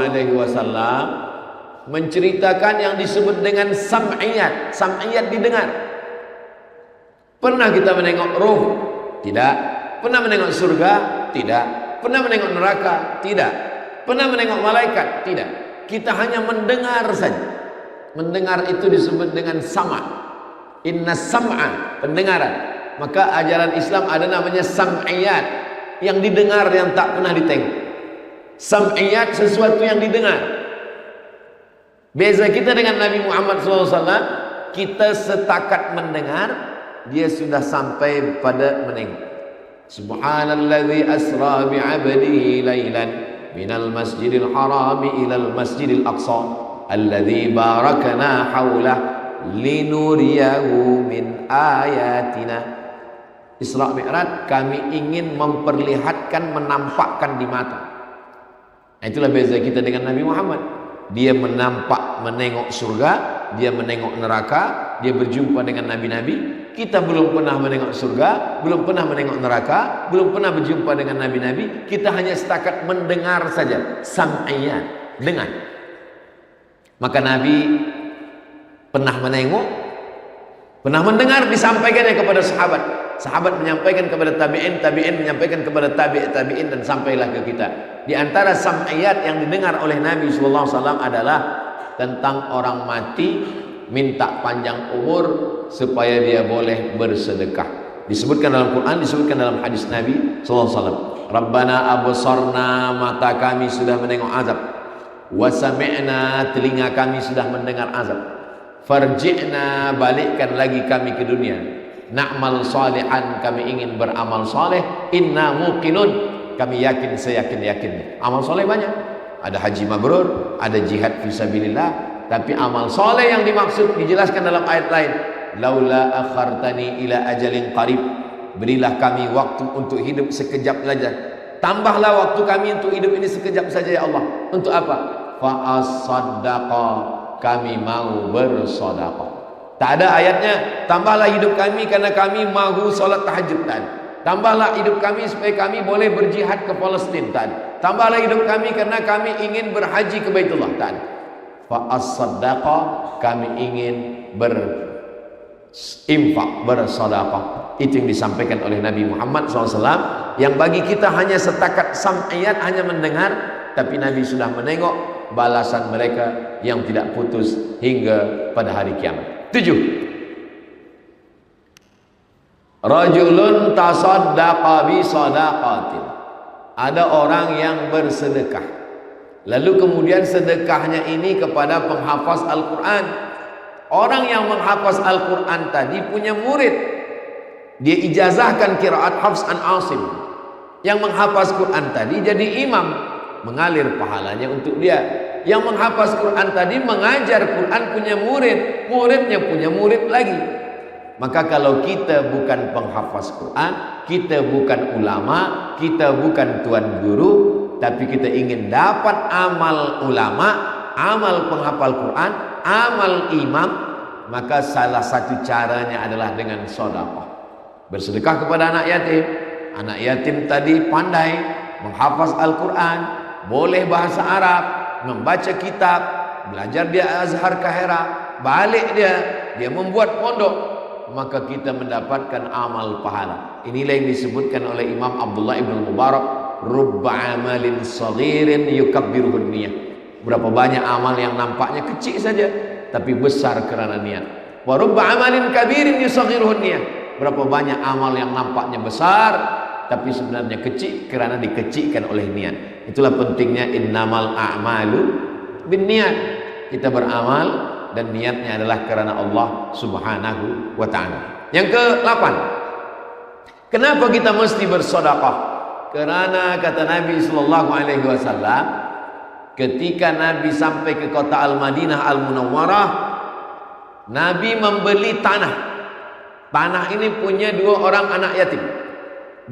menceritakan yang disebut dengan sam'iyat. Sam'iyat didengar. Pernah kita menengok roh? Tidak. Pernah menengok surga? Tidak. Pernah menengok neraka? Tidak. Pernah menengok malaikat? Tidak. Kita hanya mendengar saja. Mendengar itu disebut dengan sama. Inna sam'a, pendengaran. Maka ajaran Islam ada namanya sam'iyat, yang didengar yang tak pernah ditengok. Sam'iyat, sesuatu yang didengar. Beza kita dengan Nabi Muhammad SAW, kita setakat mendengar, dia sudah sampai pada menengok. Subhanalladzi asra bi'abdihi laylan minal masjidil harami ilal masjidil aqsa alladzi barakna haulah linuriyahu min ayatina. Isra Mi'raj, kami ingin memperlihatkan, menampakkan di mata. Nah, itulah beza kita dengan Nabi Muhammad. Dia menengok surga, dia menengok neraka, dia berjumpa dengan nabi-nabi. Kita belum pernah menengok surga, belum pernah menengok neraka, belum pernah berjumpa dengan nabi-nabi. Kita hanya setakat mendengar saja, sam'iyat, dengar. Maka Nabi pernah menengok, pernah mendengar, disampaikannya kepada sahabat. Sahabat menyampaikan kepada tabi'in, tabi'in menyampaikan kepada tabi'in, dan sampailah ke kita. Di antara sam'iyat yang didengar oleh Nabi SAW adalah tentang orang mati minta panjang umur supaya dia boleh bersedekah. Disebutkan dalam Quran, disebutkan dalam hadis Nabi SAW. Rabbana absarna, mata kami sudah menengok azab. Wa sami'na, telinga kami sudah mendengar azab. Farji'na, balikkan lagi kami ke dunia. Na'mal salihan, kami ingin beramal saleh. Inna muqinun, kami yakin seyakin-yakinnya. Amal saleh banyak. Ada haji mabrur, ada jihad fisabilillah. Tapi amal saleh yang dimaksud dijelaskan dalam ayat lain. Laula akhartani ila ajalin qarib, berilah kami waktu untuk hidup sekejap saja. Tambahlah waktu kami untuk hidup ini sekejap saja ya Allah. Untuk apa? Fa as-saddaqa, kami mau bersedekah. Tak ada ayatnya tambahlah hidup kami karena kami mahu solat tahajud. Tambahlah hidup kami supaya kami boleh berjihad ke Palestin. Tambahlah hidup kami karena kami ingin berhaji ke Baitullah. Fa as-saddaqa, kami ingin berinfak, bersedekah. Itu yang disampaikan oleh Nabi Muhammad SAW, yang bagi kita hanya setakat sam'iyat, hanya mendengar. Tapi Nabi sudah menengok balasan mereka yang tidak putus hingga pada hari kiamat. 7. Rajulun tasaddaqa bi sadaqatin. Ada orang yang bersedekah, lalu kemudian sedekahnya ini kepada penghafaz Al-Quran. Orang yang menghafaz Al-Quran tadi punya murid, dia ijazahkan qiraat Hafs an Asim. Yang menghafaz Quran tadi jadi imam, mengalir pahalanya untuk dia. Yang menghafaz Quran tadi mengajar Quran, punya murid, muridnya punya murid lagi. Maka kalau kita bukan penghafaz Quran, kita bukan ulama, kita bukan tuan guru, tapi kita ingin dapat amal ulama, amal penghafal Quran, amal imam, maka salah satu caranya adalah dengan sedekah. Bersedekah kepada anak yatim. Anak yatim tadi pandai menghafaz Al-Quran, boleh bahasa Arab, membaca kitab, belajar dia Azhar Kahira, balik dia membuat pondok, maka kita mendapatkan amal pahala. Inilah yang disebutkan oleh Imam Abdullah ibn Mubarak, rubba amalin saghirin yukabbiruhun niyah. Berapa banyak amal yang nampaknya kecil saja tapi besar kerana niat. Wa rubba amalin kabirin yusaghiruhun niyah. Berapa banyak amal yang nampaknya besar tapi sebenarnya kecil kerana dikecilkan oleh niat. Itulah pentingnya innamal a'malu binniat. Kita beramal dan niatnya adalah kerana Allah Subhanahu wa ta'ala. Yang ke-8, kenapa kita mesti bersedekah? Kerana kata Nabi sallallahu alaihi wasallam, ketika Nabi sampai ke kota Al-Madinah Al-Munawwarah, Nabi membeli tanah. Tanah ini punya 2 orang anak yatim.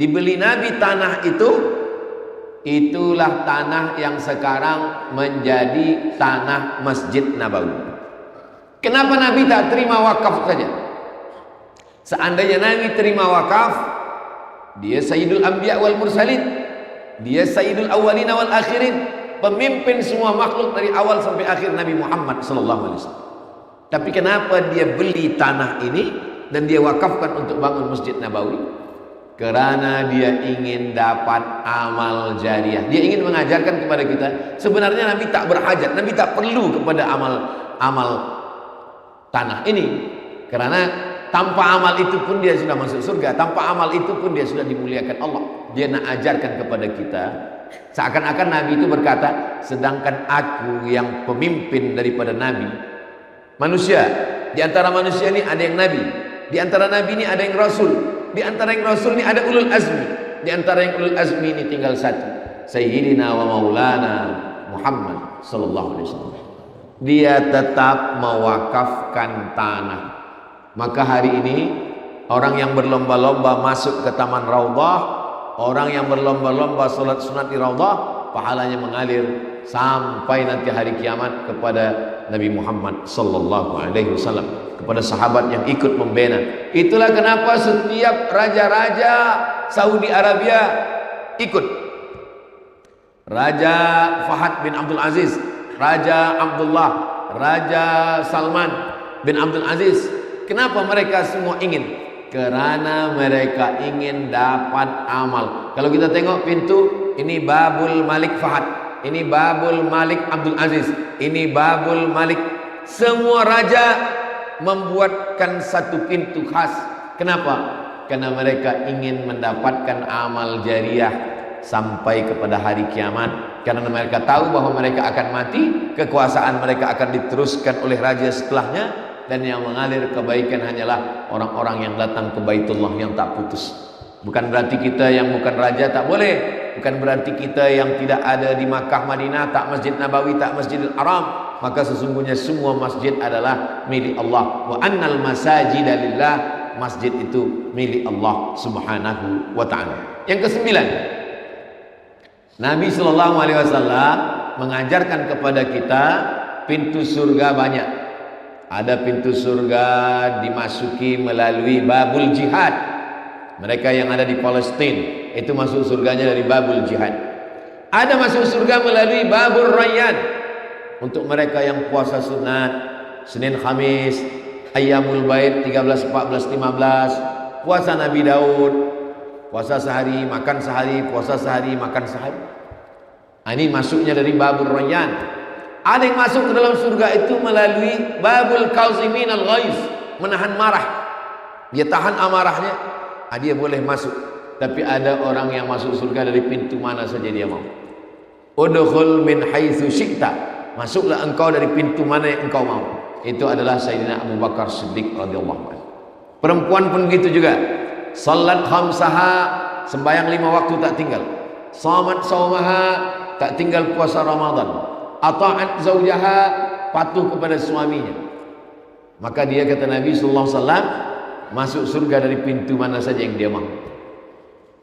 Dibeli Nabi tanah itu, itulah tanah yang sekarang menjadi tanah Masjid Nabawi. Kenapa Nabi tak terima wakaf saja? Seandainya Nabi terima wakaf, dia Sayyidul Anbiya wal Mursalin, dia Sayyidul Awwalina wal Akhirin, pemimpin semua makhluk dari awal sampai akhir, Nabi Muhammad SAW. Tapi kenapa dia beli tanah ini dan dia wakafkan untuk bangun Masjid Nabawi? Karena dia ingin dapat amal jariah. Dia ingin mengajarkan kepada kita, sebenarnya Nabi tak berhajat, Nabi tak perlu kepada amal tanah ini. Karena tanpa amal itu pun dia sudah masuk surga, tanpa amal itu pun dia sudah dimuliakan Allah. Dia nak ajarkan kepada kita, seakan-akan Nabi itu berkata, sedangkan aku yang pemimpin daripada Nabi, manusia, di antara manusia ini ada yang Nabi, di antara Nabi ini ada yang Rasul, di antara yang Rasul ini ada ulul azmi, di antara yang ulul azmi ini tinggal satu, Sayyidina wa Maulana Muhammad sallallahu alaihi wasallam. Dia tetap mewakafkan tanah. Maka hari ini orang yang berlomba-lomba masuk ke Taman Raudhah, orang yang berlomba-lomba salat sunat di Raudhah, pahalanya mengalir sampai nanti hari kiamat kepada Nabi Muhammad sallallahu alaihi wasallam, kepada sahabat yang ikut membina. Itulah kenapa setiap raja-raja Saudi Arabia ikut. Raja Fahad bin Abdul Aziz, Raja Abdullah, Raja Salman bin Abdul Aziz. Kenapa mereka semua ingin? Karena mereka ingin dapat amal. Kalau kita tengok pintu, ini Babul Malik Fahad, ini Babul Malik Abdul Aziz, ini Babul Malik. Semua raja membuatkan satu pintu khas. Kenapa? Karena mereka ingin mendapatkan amal jariah sampai kepada hari kiamat. Karena mereka tahu bahwa mereka akan mati, kekuasaan mereka akan diteruskan oleh raja setelahnya, dan yang mengalir kebaikan hanyalah orang-orang yang datang ke Baitullah yang tak putus. Bukan berarti kita yang bukan raja tak boleh, bukan berarti kita yang tidak ada di Makkah, Madinah, tak Masjid Nabawi, tak Masjidil Haram. Maka sesungguhnya semua masjid adalah milik Allah. Wa annal masajida lillah, masjid itu milik Allah Subhanahu wa taala. Yang kesembilan, Nabi sallallahu alaihi wasallam mengajarkan kepada kita pintu surga banyak. Ada pintu surga dimasuki melalui babul jihad. Mereka yang ada di Palestina itu masuk surganya dari babul jihad. Ada masuk surga melalui babul rayyan. Untuk mereka yang puasa sunat Senin Khamis, Ayyamul Bait 13, 14, 15, puasa Nabi Daud, puasa sehari, makan sehari, puasa sehari, makan sehari. Ini masuknya dari babul rayyan. Ada yang masuk ke dalam surga itu melalui babul kauzimin al-ghaiz, menahan marah. Dia tahan amarahnya, dia boleh masuk. Tapi ada orang yang masuk surga dari pintu mana saja dia mau. Udkhul min haitsu syi'ta, masuklah engkau dari pintu mana yang engkau mau. Itu adalah Sayyidina Abu Bakar Siddiq radhiyallahu anhu. Perempuan pun begitu juga. Salat khamsaha, sembahyang 5 waktu tak tinggal. Shamat saumaha, tak tinggal puasa Ramadan. Ata'at zaujaha, patuh kepada suaminya. Maka dia, kata Nabi sallallahu alaihi wasallam, masuk surga dari pintu mana saja yang dia mau.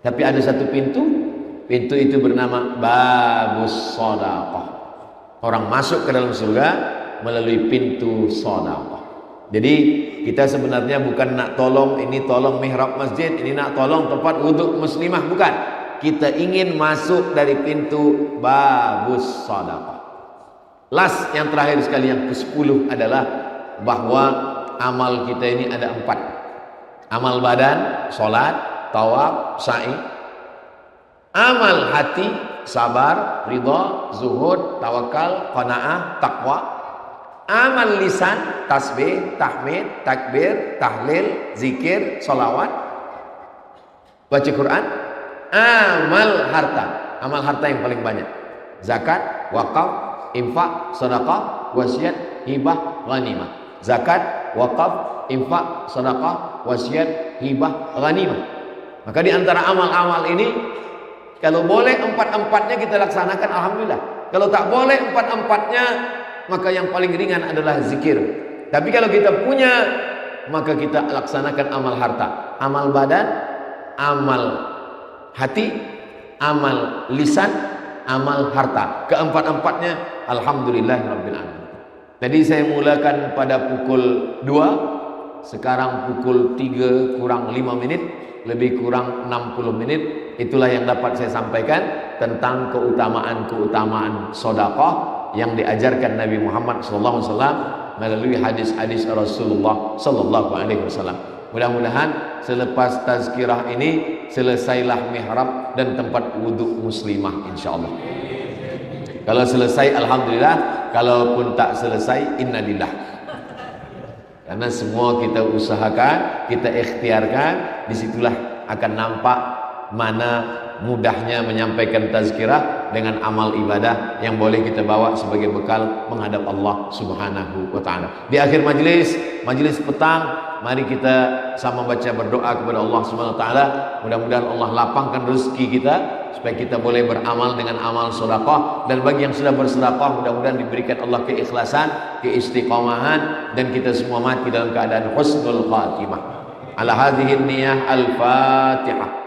Tapi ada satu pintu, pintu itu bernama babus shadaqah. Orang masuk ke dalam surga melalui pintu shadaqah. Jadi kita sebenarnya bukan nak tolong ini, tolong mihrab masjid, ini nak tolong tempat wuduk muslimah, bukan. Kita ingin masuk dari pintu babus shadaqah. Last, yang terakhir sekali, yang ke-10 adalah bahwa amal kita ini ada 4. Amal badan, sholat, tawaf, sa'i. Amal hati, sabar, ridha, zuhud, tawakal, qanaah, taqwa. Amal lisan, tasbih, tahmid, takbir, tahlil, zikir, sholawat, baca Quran. Amal harta, amal harta yang paling banyak, zakat, wakaf, infak, sedekah, wasiat, hibah, ghanimah. Zakat, wakaf, infak, sedekah, wasiat, hibah, ghanimah. Maka di antara amal-amal ini, kalau boleh 4-4-nya kita laksanakan, alhamdulillah. Kalau tak boleh 4-4-nya, maka yang paling ringan adalah zikir. Tapi kalau kita punya, maka kita laksanakan amal harta, amal badan, amal hati, amal lisan, amal harta. Keempat-empatnya alhamdulillahirabbil alamin. Tadi saya mulakan pada pukul 2, sekarang pukul 3 kurang 5 menit, lebih kurang 60 menit. Itulah yang dapat saya sampaikan tentang keutamaan-keutamaan sedekah yang diajarkan Nabi Muhammad SAW melalui hadis-hadis Rasulullah SAW. Mudah-mudahan selepas tazkirah ini selesailah mihrab dan tempat wudhu muslimah insyaallah. Kalau selesai alhamdulillah, kalaupun tak selesai innalillah. Karena semua kita usahakan, kita ikhtiarkan, disitulah akan nampak mana mudahnya menyampaikan tazkirah dengan amal ibadah yang boleh kita bawa sebagai bekal menghadap Allah Subhanahu wa taala. Di akhir majelis petang, mari kita sama baca berdoa kepada Allah Subhanahu wa taala, mudah-mudahan Allah lapangkan rezeki kita supaya kita boleh beramal dengan amal sedekah, dan bagi yang sudah bersedekah mudah-mudahan diberikan Allah keikhlasan, keistiqomahan, dan kita semua mati dalam keadaan husnul khatimah. Ala hadhihi niyah al-Fatihah.